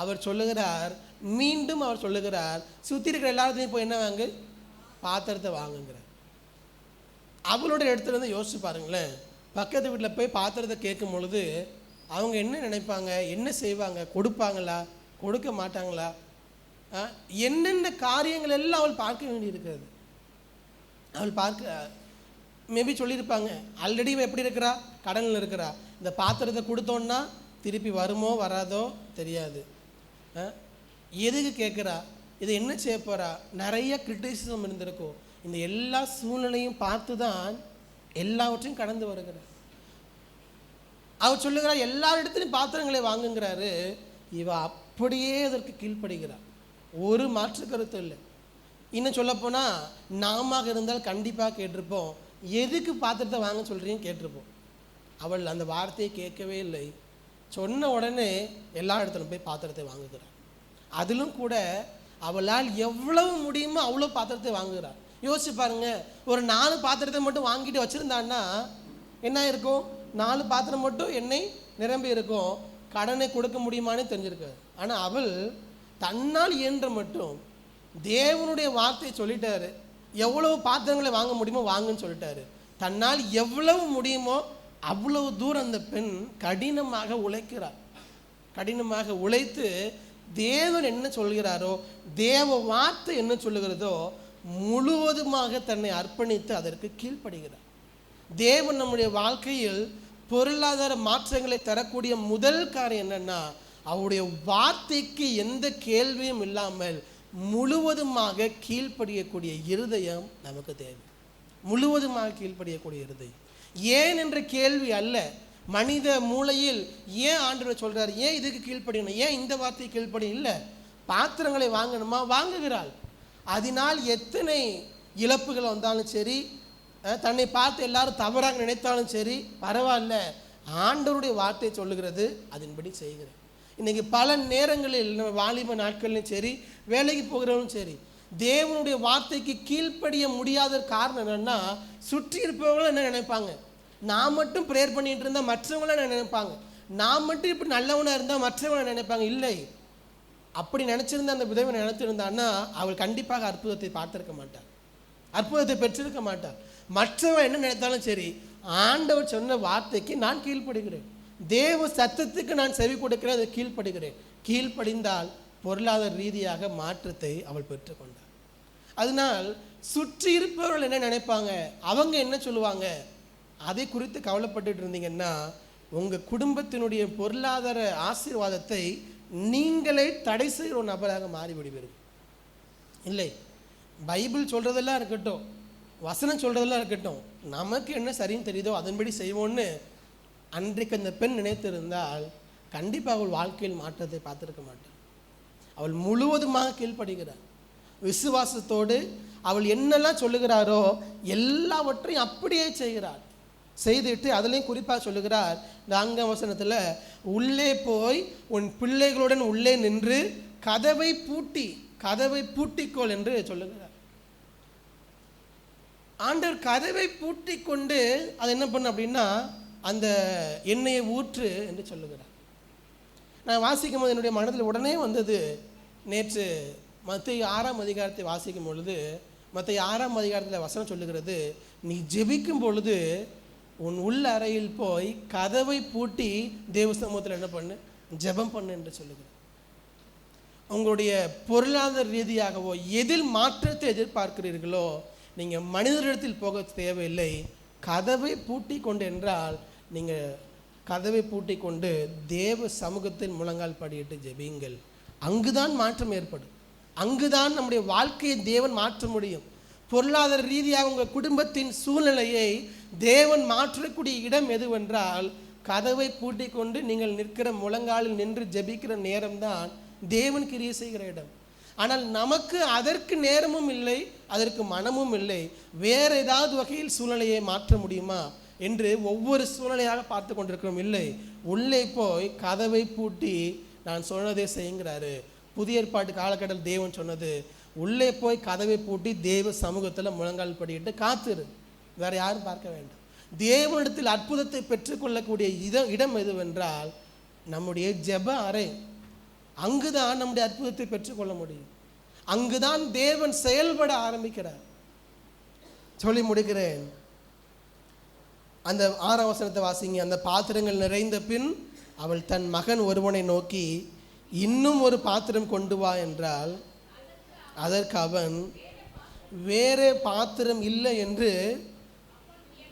அவர் சொல்லுகிறார், மீண்டும் அவர் சொல்லுகிறார், சுற்றி இருக்கிற எல்லாத்தையும் போய் என்ன வாங்கு, பாத்திரத்தை வாங்குங்கிறார். அவளோட இடத்துல இருந்து யோசிச்சு பாருங்களேன். பக்கத்து வீட்டில் போய் பாத்திரத்தை கேட்கும் பொழுது அவங்க என்ன நினைப்பாங்க, என்ன செய்வாங்க, கொடுப்பாங்களா, கொடுக்க மாட்டாங்களா, என்னென்ன காரியங்கள் எல்லாம் அவள் பார்க்க வேண்டியிருக்கிறது. அவள் பார்க்க மேபி சொல்லியிருப்பாங்க, ஆல்ரெடி எப்படி இருக்கிறா, கடனில் இருக்கிறா, இந்த பாத்திரத்தை கொடுத்தோன்னா திருப்பி வருமோ வராதோ தெரியாது, எதுக்கு கேட்குறா, இதை என்ன செய்ய போகிறா, நிறைய கிரிட்டிசிசம் இருந்திருக்கும். இந்த எல்லா சூழ்நிலையும் பார்த்து தான் எல்லாவற்றையும் கடந்து வருகிறார். அவர் சொல்லுகிறார், எல்லா இடத்துலையும் பாத்திரங்களை வாங்குங்கிறாரு. இவ அப்படியே அதற்கு கீழ்ப்படுகிறார். ஒரு மாற்று கருத்து இல்லை. இன்னும் சொல்லப்போனால் நாம இருந்தால் கண்டிப்பாக கேட்டிருப்போம், எதுக்கு பாத்திரத்தை வாங்க சொல்கிறீங்க கேட்டிருப்போம். அவள் அந்த வார்த்தையை கேட்கவே இல்லை. சொன்ன உடனே எல்லா இடத்துலையும் போய் பாத்திரத்தை வாங்குகிறார். அதிலும் கூட அவளால் எவ்வளவு முடியுமோ அவ்வளோ பாத்திரத்தை வாங்குகிறார். யோசிச்சு பாருங்க, ஒரு 4 பாத்திரத்தை மட்டும் வாங்கிட்டு வச்சுருந்தான்னா என்ன இருக்கும், 4 பாத்திரம் மட்டும் எண்ணெய் நிரம்பி இருக்கும், கடனை கொடுக்க முடியுமான்னு தெரிஞ்சிருக்காது. ஆனால் அவள் தன்னால் இயன்ற மட்டும் தேவனுடைய வார்த்தையை சொல்லிட்டாரு, எவ்வளவு பாத்திரங்களை வாங்க முடியுமோ வாங்குன்னு சொல்லிட்டாரு. தன்னால் எவ்வளவு முடியுமோ அவ்வளவு தூரம் அந்த பெண் கடினமாக உழைக்கிறார். கடினமாக உழைத்து தேவன் என்ன சொல்கிறாரோ, தேவ வார்த்தை என்ன சொல்லுகிறதோ முழுவதுமாக தன்னை அர்ப்பணித்து அதற்கு கீழ்ப்படுகிறார். தேவன் நம்முடைய வாழ்க்கையில் பொருளாதார மாற்றங்களை தரக்கூடிய முதல் காரியம் என்னன்னா, அவருடைய வார்த்தைக்கு எந்த கேள்வியும் இல்லாமல் முழுவதுமாக கீழ்ப்படியக்கூடிய இருதயம் நமக்கு தேவை. முழுவதுமாக கீழ்ப்படியக்கூடிய இருதயம். ஏன் என்ற கேள்வி அல்ல, மனித மூளையில் ஏன் ஆண்டவர் சொல்றார், ஏன் இதுக்கு கீழ்ப்படியணும், ஏன் இந்த வார்த்தைக்கு கீழ்ப்படி இல்லை, பாத்திரங்களை வாங்கணுமா, வாங்குகிறாள். அதனால் எத்தனை இழப்புகள் வந்தாலும் சரி, தன்னை பார்த்து எல்லாரும் தவறாக நினைத்தாலும் சரி பரவாயில்ல, ஆண்டவருடைய வார்த்தை சொல்லுகிறது, அதன்படி செய்கிறேன். இன்றைக்கி பல நேரங்களில் நம்ம வாலிப நாட்கள்லையும் சரி, வேலைக்கு போகிறவங்களும் சரி, தேவனுடைய வார்த்தைக்கு கீழ்ப்படிய முடியாத காரணம் என்னென்னா, சுற்றி இருப்பவங்களும் என்ன நினைப்பாங்க, நான் மட்டும் ப்ரேயர் பண்ணிகிட்டு இருந்தால் மற்றவங்களும் என்ன நினைப்பாங்க, நான் மட்டும் இப்படி நல்லவனாக இருந்தால் மற்றவங்களை நினைப்பாங்க. இல்லை, அப்படி நினச்சிருந்தா அந்த விதவை நினைச்சிருந்தான்னா அவள் கண்டிப்பாக அற்புதத்தை பார்த்துருக்க மாட்டாள், அற்புதத்தை பெற்றிருக்க மாட்டாள். மற்றவன் என்ன நினைத்தாலும் சரி, ஆண்டவர் சொன்ன வார்த்தைக்கு நான் கீழ்ப்படுகிறேன், தேவ சத்தத்துக்கு நான் செவி கொடுக்கிறேன், அதை கீழ்ப்படுகிறேன். கீழ்ப்படிந்தால் பொருளாதார ரீதியாக மாற்றத்தை அவள் பெற்றுக்கொண்டாள். அதனால் சுற்றி இருப்பவர்கள் என்ன நினைப்பாங்க, அவங்க என்ன சொல்லுவாங்க, அதை குறித்து கவலைப்பட்டு இருந்தீங்கன்னா உங்கள் குடும்பத்தினுடைய பொருளாதார ஆசீர்வாதத்தை நீங்களே தடை செய்கிற ஒரு நபராக மாறிவிடுவீர்கள். இல்லை, பைபிள் சொல்கிறதெல்லாம் இருக்கட்டும், வசனம் சொல்கிறதெல்லாம் இருக்கட்டும், நமக்கு என்ன சரின்னு தெரியுதோ அதன்படி செய்வோன்னு அன்றைக்கு அந்த பெண் நினைத்திருந்தால் கண்டிப்பாக அவள் வாழ்க்கையில் மாற்றத்தை பார்த்திருக்க மாட்டாள். அவள் முழுவதுமாக கீழ்ப்படுகிறாள். விசுவாசத்தோடு அவள் என்னெல்லாம் சொல்லுகிறாரோ எல்லாவற்றையும் அப்படியே செய்கிறாள். செய்துட்டு அதுலேயும் குறிப்பாக சொல்லுகிறார் 4ஆம் வசனத்தில், உள்ளே போய் உன் பிள்ளைகளுடன் உள்ளே நின்று கதவை பூட்டிக்கொள் என்று சொல்லுகிறார். ஆண்டவர் கதவை பூட்டி கொண்டு அதை என்ன பண்ண அப்படின்னா அந்த எண்ணெயை ஊற்று என்று சொல்லுகிறார். நான் வாசிக்கும் போது என்னுடைய மனதில் உடனே வந்தது, நேற்று மத்தேயு 6ஆம் அதிகாரத்தை வாசிக்கும் பொழுது மத்தேயு 6ஆம் அதிகாரத்தில் வசனம் சொல்லுகிறது, நீ ஜெபிக்கும் பொழுது உன் உள்ள அறையில் போய் கதவை பூட்டி தேவ சமூகத்தில் என்ன பண்ணு, ஜெபம் பண்ணு என்று சொல்லுகிறார். உங்களுடைய பொருளாதார ரீதியாகவோ எதில் மாற்றத்தை எதிர்பார்க்கிறீர்களோ நீங்கள் மனிதரிடத்தில் போக தேவையில்லை. கதவை பூட்டி கொண்டு என்றால் நீங்கள் கதவை பூட்டி கொண்டு தேவ சமூகத்தின் முழங்கால் படியிட்டு ஜெபியுங்கள். அங்குதான் மாற்றம் ஏற்படும். அங்குதான் நம்முடைய வாழ்க்கையை தேவன் மாற்ற முடியும். பொருளாதார ரீதியாக உங்கள் குடும்பத்தின் சூழ்நிலையை தேவன் மாற்றக்கூடிய இடம் எதுவென்றால் கதவை பூட்டி கொண்டு நீங்கள் நிற்கிற முழங்காலில் நின்று ஜெபிக்கிற நேரம்தான் தேவன் கிரியை செய்கிற இடம். ஆனால் நமக்கு அதற்கு நேரமும் இல்லை, அதற்கு மனமும் இல்லை. வேறு ஏதாவது வகையில் சூழ்நிலையை மாற்ற முடியுமா என்று ஒவ்வொரு சூழ்நிலையாக பார்த்து கொண்டிருக்கிறோம். இல்லை, உள்ளே போய் கதவை பூட்டி நான் சொன்னதே செய்யுங்கிறாரு. புதிய ஏற்பாட்டு காலகட்டத்தில் தேவன் சொன்னது, உள்ளே போய் கதவை பூட்டி தேவ சமூகத்தில் முழங்கால் படியிட்டு காத்துரு, வேற யாரும் பார்க்க வேண்டாம். தேவனிடத்தில் அற்புதத்தை பெற்றுக்கொள்ளக்கூடிய இடம் எதுவென்றால் நம்முடைய ஜெப அறை. அங்குதான் நம்முடைய அற்புதத்தை பெற்றுக்கொள்ள முடியும். அங்குதான் தேவன் செயல்பட ஆரம்பிக்கிறார். சொல்லி முடிக்கிறேன். அந்த 6ஆம் வசனத்தை வாசிங்க. அந்த பாத்திரங்கள் நிறைந்த பின் அவள் தன் மகன் ஒருவனை நோக்கி, இன்னும் ஒரு பாத்திரம் கொண்டு வா என்றால் அதற்கு அவன், வேறே பாத்திரம்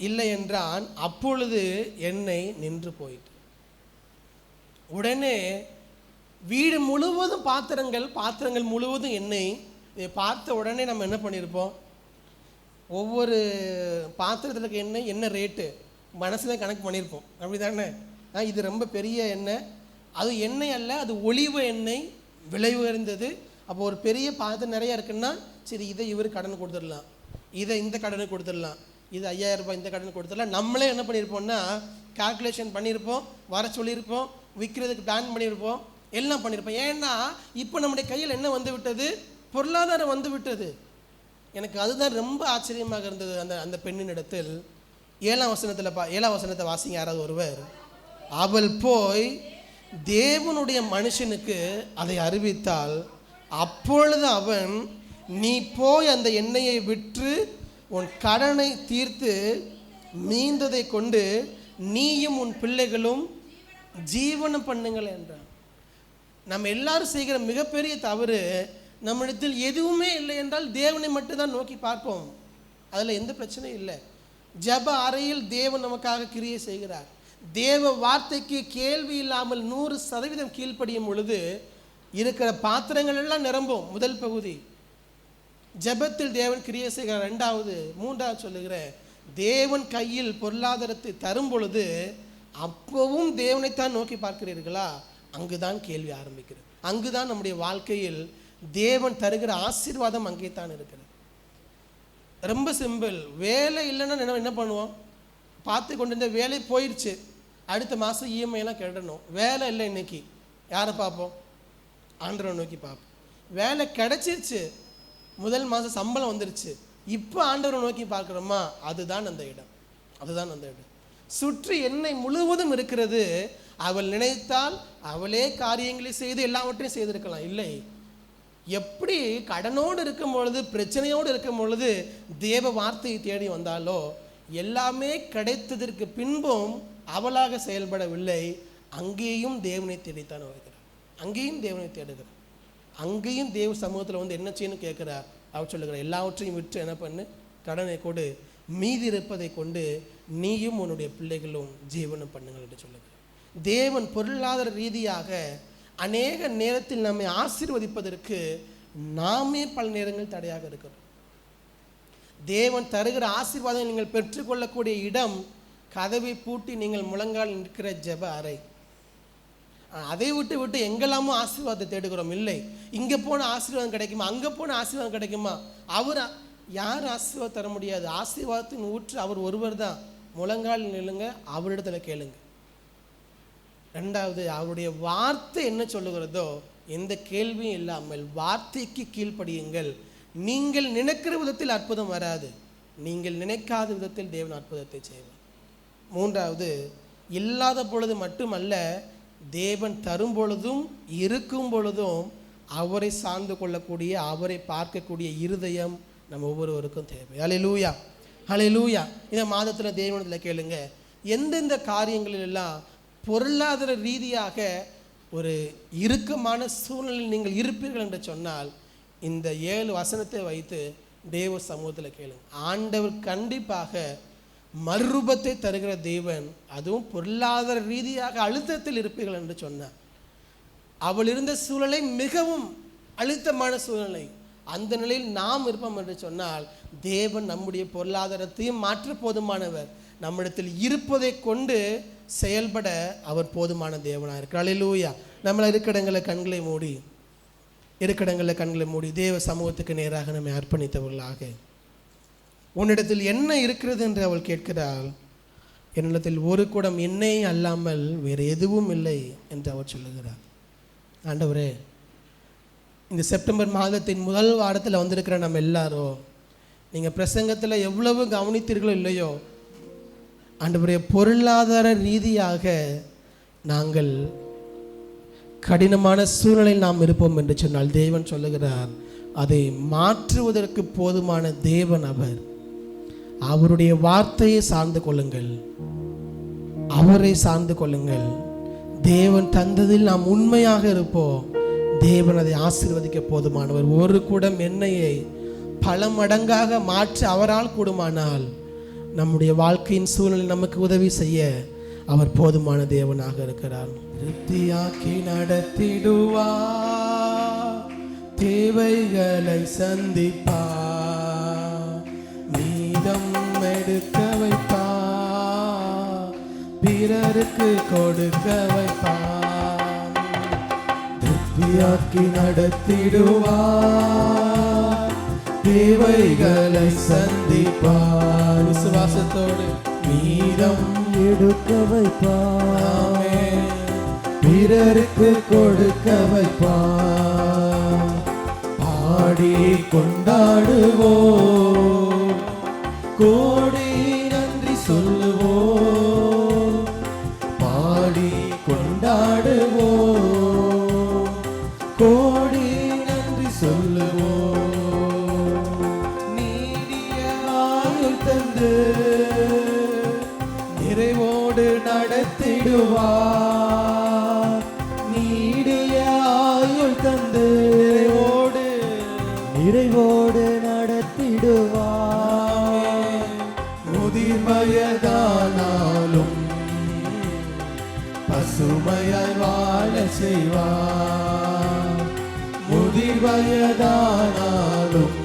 இல்லை என்றான். அப்பொழுது எண்ணெய் நின்று போயிட்டு. உடனே வீடு முழுவதும் பாத்திரங்கள் முழுவதும் எண்ணெய். இதை பார்த்த உடனே நம்ம என்ன பண்ணியிருப்போம், ஒவ்வொரு பாத்திரத்தில் எண்ணெய் என்ன ரேட்டு மனசில் கணக்கு பண்ணியிருப்போம். அப்படி தானே? இது ரொம்ப பெரிய எண்ணெய், அது எண்ணெய் அல்ல, அது ஒலிவ எண்ணெய், விலை உயர்ந்தது. அப்போ ஒரு பெரிய பாத்திரம் நிறையா இருக்குன்னா சரி, இதை இவர் கடன் கொடுத்துடலாம், இதை இந்த கடனுக்கு கொடுத்துடலாம், இது 5000 ரூபாய் இந்த கடனுக்கு கொடுத்துடலாம். நம்மளே என்ன பண்ணியிருப்போம்னா கால்குலேஷன் பண்ணியிருப்போம், வர சொல்லியிருப்போம், விற்கிறதுக்கு பிளான் பண்ணியிருப்போம், எல்லாம் பண்ணியிருப்போம். ஏன்னா இப்போ நம்முடைய கையில் என்ன வந்து விட்டது, பொருளாதாரம் வந்து விட்டது. எனக்கு அதுதான் ரொம்ப ஆச்சரியமாக இருந்தது. அந்த பெண்ணின் இடத்தில் 7ஆம் வசனத்தை வாசிங்க யாராவது ஒருவர். அவள் போய் தேவனுடைய மனுஷனுக்கு அதை அறிவித்தால், அப்பொழுது அவன், நீ போய் அந்த எண்ணெயை விற்று உன் கடனை தீர்த்து மீந்ததை கொண்டு நீயும் உன் பிள்ளைகளும் ஜீவனம் பண்ணுங்கள் என்றான். நம்ம எல்லாரும் செய்கிற மிகப்பெரிய தவறு, நம்மிடத்தில் எதுவுமே இல்லை என்றால் தேவனை மட்டும்தான் நோக்கி பார்ப்போம். அதில் எந்த பிரச்சனையும் இல்லை. ஜெப அறையில் தேவன் நமக்காக கிரியை செய்கிறார். தேவ வார்த்தைக்கு கேள்வி இல்லாமல் 100% கீழ்ப்படியும் பொழுது இருக்கிற பாத்திரங்கள் எல்லாம் நிரம்பும். முதல் பகுதி ஜெபத்தில் தேவன் கிரியை செய்கிறார். 2வது 3வது சொல்லுகிறேன், தேவன் கையில் பொருளாதாரத்தை தரும் பொழுது அப்பவும் தேவனைத்தான் நோக்கி பார்க்கிறீர்களா, அங்குதான் கேள்வி ஆரம்பிக்கிறது. அங்குதான் நம்முடைய வாழ்க்கையில் தேவன் தருகிற ஆசீர்வாதம் அங்கே தான் இருக்கிறது. ரொம்ப சிம்பிள். வேலை இல்லைன்னா என்ன பண்ணுவோம், பார்த்து கொண்டிருந்த வேலை போயிடுச்சு, அடுத்த மாதம் இஎம்ஐலாம் கட்டணும். வேலை இல்லை, இன்னைக்கு யாரை பார்ப்போம், ஆண்டவரை நோக்கி பார்ப்போம். வேலை கிடைச்சிருச்சு, முதல் மாதம் சம்பளம் வந்துருச்சு, இப்போ ஆண்டவரை நோக்கி பார்க்குறோமா, அதுதான் அந்த இடம். சுற்றி எண்ணெய் முழுவதும் இருக்கிறது. அவள் நினைத்தால் அவளே காரியங்களை செய்து எல்லாவற்றையும் செய்திருக்கலாம். இல்லை, எப்படி கடனோடு இருக்கும் பொழுது, பிரச்சனையோடு இருக்கும் பொழுது தேவ வார்த்தையை தேடி வந்தாலோ, எல்லாமே கிடைத்ததற்கு பின்பும் அவளாக செயல்படவில்லை. அங்கேயும் தேவனை தேடித்தான் வருகிறார், அங்கேயும் தேவனை தேடுகிறார், அங்கேயும் தேவ சமூகத்தில் வந்து என்ன செய்யணும் கேட்குறார். அவர் சொல்லுகிறார், எல்லாவற்றையும் விற்று என்ன பண்ணு, கடனை கொடு, மீதி இருப்பதை கொண்டு நீயும் உன்னுடைய பிள்ளைகளும் ஜீவனம் பண்ணுங்கள் என்று சொல்லுகிறார். தேவன் பொருளாதார ரீதியாக அநேக நேரத்தில் நம்மை ஆசீர்வதிப்பதற்கு நாமே பல நேரங்கள் தடையாக இருக்கிறோம். தேவன் தருகிற ஆசீர்வாதம் நீங்கள் பெற்றுக்கொள்ளக்கூடிய இடம் கதவை பூட்டி நீங்கள் முழங்கால் நிற்கிற ஜெப அறை. அதை விட்டு எங்கெல்லாமோ ஆசீர்வாதத்தை தேடுகிறோம். இல்லை, இங்கே போன ஆசீர்வாதம் கிடைக்குமா, அங்கே போன ஆசீர்வாதம் கிடைக்குமா? அவர் யார் ஆசீர்வாதம் தர முடியாது. ஆசீர்வாதத்தின் ஊற்று அவர் ஒருவர் தான். முழங்கால் நில்லுங்க, அவரிடத்துல கேளுங்க. ரெண்டாவது, அவருடைய வார்த்தை என்ன சொல்லுகிறதோ எந்த கேள்வியும் இல்லாமல் வார்த்தைக்கு கீழ்ப்படியுங்கள். நீங்கள் நினைக்கிற விதத்தில் அற்புதம் வராது, நீங்கள் நினைக்காத விதத்தில் தேவன் அற்புதத்தை செய்வார். மூன்றாவது, இல்லாத பொழுது மட்டுமல்ல, தேவன் தரும் பொழுதும் இருக்கும் பொழுதும் அவரை சார்ந்து கொள்ளக்கூடிய, அவரை பார்க்கக்கூடிய இருதயம் நம்ம ஒவ்வொருவருக்கும் தேவை. ஹல்லேலூயா, ஹல்லேலூயா. இந்த மாதத்தில் தேவனிடத்தில் கேளுங்க, எந்தெந்த காரியங்களில் எல்லாம் பொருளாதார ரீதியாக ஒரு இறுக்கமான சூழ்நிலையில் நீங்கள் இருப்பீர்கள் என்று சொன்னால் இந்த 7 வசனத்தை வைத்து தேவ சமூகத்தில் கேளுங்க. ஆண்டவர் கண்டிப்பாக மறுரூபத்தை தருகிற தேவன். அதுவும் பொருளாதார ரீதியாக அழுத்தத்தில் இருப்பீர்கள் என்று சொன்னார். அவள் இருந்த சூழ்நிலை மிகவும் அழுத்தமான சூழ்நிலை. அந்த நிலையில் நாம் இருப்போம் என்று சொன்னால் தேவன் நம்முடைய பொருளாதாரத்தையும் மாற்ற போதுமானவர். நம்மிடத்தில் இருப்பதை கொண்டு செயல்பட அவர் போதுமான தேவனாக இருக்கிறார். ஹல்லேலூயா. நம்மளை இருக்கடங்களில் கண்களை மூடி தேவ சமூகத்துக்கு நேராக நம்மை அர்ப்பணித்தவர்களாக, உன்னிடத்தில் என்ன இருக்கிறது என்று அவள் கேட்கிறாள். என்னிடத்தில் ஒரு குடம் எண்ணெய் அல்லாமல் வேறு எதுவும் இல்லை என்று அவர் சொல்லுகிறார். ஆண்டவரே, இந்த செப்டம்பர் மாதத்தின் முதல் வாரத்தில் வந்திருக்கிற நம்ம எல்லாரும் நீங்கள் பிரசங்கத்தில் எவ்வளவு கவனித்தீர்களோ இல்லையோ, ஆண்டவரே, பொருளாதார ரீதியாக நாங்கள் கடினமான சூழ்நிலையில் நாம் இருப்போம் என்று சொன்னால் தேவன் சொல்லுகிறார், அதை மாற்றுவதற்கு போதுமான தேவன் அவர். அவருடைய வார்த்தையை சார்ந்து கொள்ளுங்கள், அவரை சார்ந்து கொள்ளுங்கள். தேவன் தந்ததில் நாம் உண்மையாக இருப்போம். தேவன் அதை ஆசீர்வதிக்க போதுமானவர். ஒரு குடம் எண்ணெயை பல மடங்காக மாற்ற அவரால் கூடுமானால் நம்முடைய வாழ்க்கையின் சூழ்நிலை நமக்கு உதவி செய்ய அவர் போதுமான தேவனாக இருக்கிறார். திருப்தியாக்கி நடத்திடுவார், தேவைகளை சந்திப்பார், மீதம் எடுக்க வைப்பார், பிறருக்கு கொடுக்க வைப்பார். திருப்தியாக்கி நடத்திடுவார், தேவைகளை சந்திப்பார், விசுவாசத்தோடு மீதம் எடுக்க வைப்பார், பிறருக்கு கொடுக்க வைப்பார். பாடி கொண்டாடுவோம், கோடி நன்றி சொல்லுவோம், பாடி கொண்டாடுவோம், கோடி நன்றி சொல்லுவோம். நீடிய ஆயுள் தந்து நிறைவோடு நடத்திடுவார், நீடிய ஆயுள் தந்து நிறைவோடு நடத்திடுவார். முதிர் வயதானாலும் பசுமையாய் வாழ செய்வார், முதிர் வயதானாலும்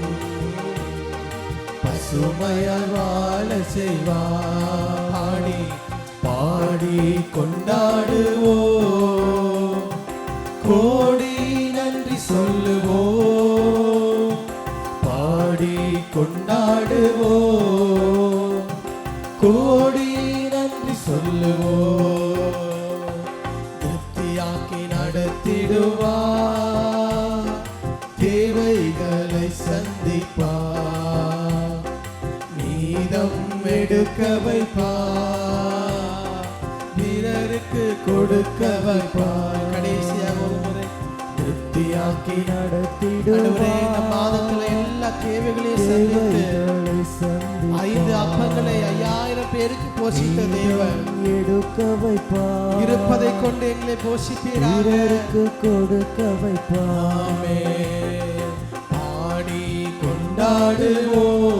பசுமையாய் வாழ செய்வார். பாடி பாடி கொண்டாடுவோம், கோடி நன்றி சொல்லுவோம், பாடி கொண்டாடுவோம், கோடி நன்றி சொல்லுவோம். திருப்தியாக்கி நடத்திடுவார், தேவைகளை சந்திப்பார், மீதம் எடுக்க வைப்பார், பிறருக்கு கொடுக்க வைப்பார். கடைசியாக ஒரு முறை திருப்தியாக்கி நடத்திடுவார். இந்த மாதத்துல எல்லா தேவைகளையும் சந்தித்து 5 அப்பங்களை 5000 பேருக்கு போஷித்த தேவன் எடுக்க வைப்பார், இருப்பதை கொண்டு எங்களை போஷிப்பீராக, பிறருக்கு கொடுக்க வைப்பார். ஆமென். பாடி கொண்டாடுவோம்,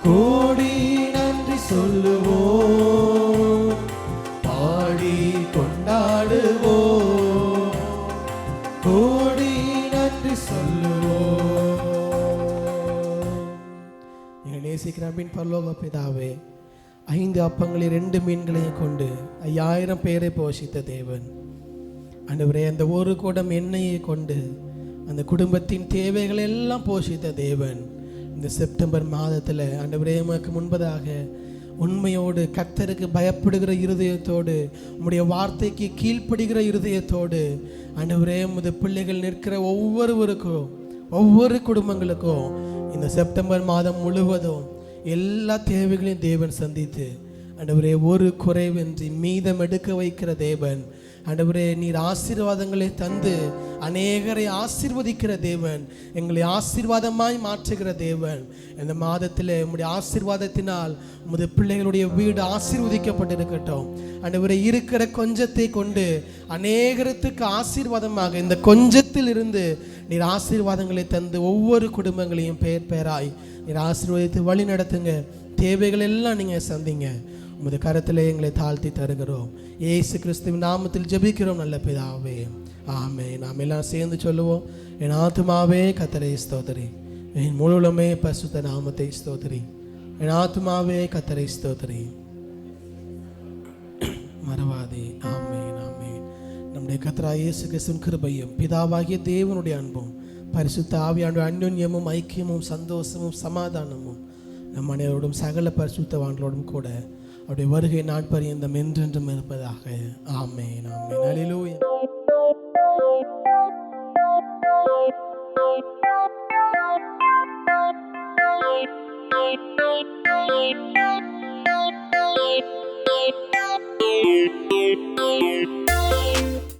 கோடி நன்றி சொல்லுவோம், பாடி கொண்டாடுவோம், கோடி நன்றி சொல்லுவோம். எங்களை நேசிக்கிற அன்பின் பரலோக பிதாவே, 5 அப்பங்களை 2 மீன்களையும் கொண்டு 5000 பேரை போஷித்த தேவன். ஆண்டவரே, அந்த ஒரு குடம் எண்ணெயை கொண்டு அந்த குடும்பத்தின் தேவைகள் எல்லாம் போஷித்த தேவன். இந்த செப்டம்பர் மாதத்தில் ஆண்டவரே, உமக்கு முன்பதாக உண்மையோடு, கர்த்தருக்கு பயப்படுகிற இருதயத்தோடு, உம்முடைய வார்த்தைக்கு கீழ்ப்படுகிற இருதயத்தோடு ஆண்டவரே, உமது பிள்ளைகள் நிற்கிற ஒவ்வொருவருக்கும், ஒவ்வொரு குடும்பங்களுக்கும் இந்த செப்டம்பர் மாதம் முழுவதும் எல்லா தேவைகளையும் தேவன் சந்தித்து ஆண்டவரே, ஒரு குறைவின்றி மீதம் எடுக்க வைக்கிற தேவன். ஆண்டவரே, நீர் ஆசீர்வாதங்களை தந்து அநேகரை ஆசீர்வதிக்கிற தேவன், எங்களை ஆசீர்வாதமாய் மாற்றுகிற தேவன். இந்த மாதத்தில் உம்முடைய ஆசீர்வாதத்தினால் உமது பிள்ளைகளுடைய வீடு ஆசீர்வதிக்கப்பட்டிருக்கட்டும். ஆண்டவரே, இருக்கிற கொஞ்சத்தை கொண்டு அநேகத்துக்கு ஆசீர்வாதமாக இந்த கொஞ்சத்தில் இருந்து நீர் ஆசீர்வாதங்களை தந்து ஒவ்வொரு குடும்பங்களையும் பேர் பேராய் நீர் ஆசீர்வதித்து வழி நடத்துங்க. தேவைகள் எல்லாம் நீங்கள் சந்திங்க. உமது கரத்தில் எங்களை தாழ்த்தி தருகிறோம். இயேசு கிறிஸ்துவின் நாமத்தில் ஜெபிக்கிறோம் நல்ல பிதாவே, ஆமென். நாம் எல்லாம் சேர்ந்து சொல்லுவோம். என் ஆத்துமாவே கர்த்தரை ஸ்தோத்திரி, என் முழுவலுமே பரிசுத்த நாமத்தை ஸ்தோத்திரி. என் ஆத்துமாவே கர்த்தரை ஸ்தோத்திரி, மறவாதே. ஆமென், ஆமென். நம்முடைய கர்த்தராகிய இயேசு கிறிஸ்துவின் கிருபையும் பிதாவாகிய தேவனுடைய அன்பும் பரிசுத்த ஆவியானவருடைய அன்யோன்யமும் ஐக்கியமும் சந்தோஷமும் சமாதானமும் நம் அனைவரோடும் சகல பரிசுத்தவான்களோடும் கூட அவருடைய வருகை நாட்பரியந்தம் என்றென்றும் இருப்பதாக. ஆமென், ஆமென். அல்லேலூயா. Thank you.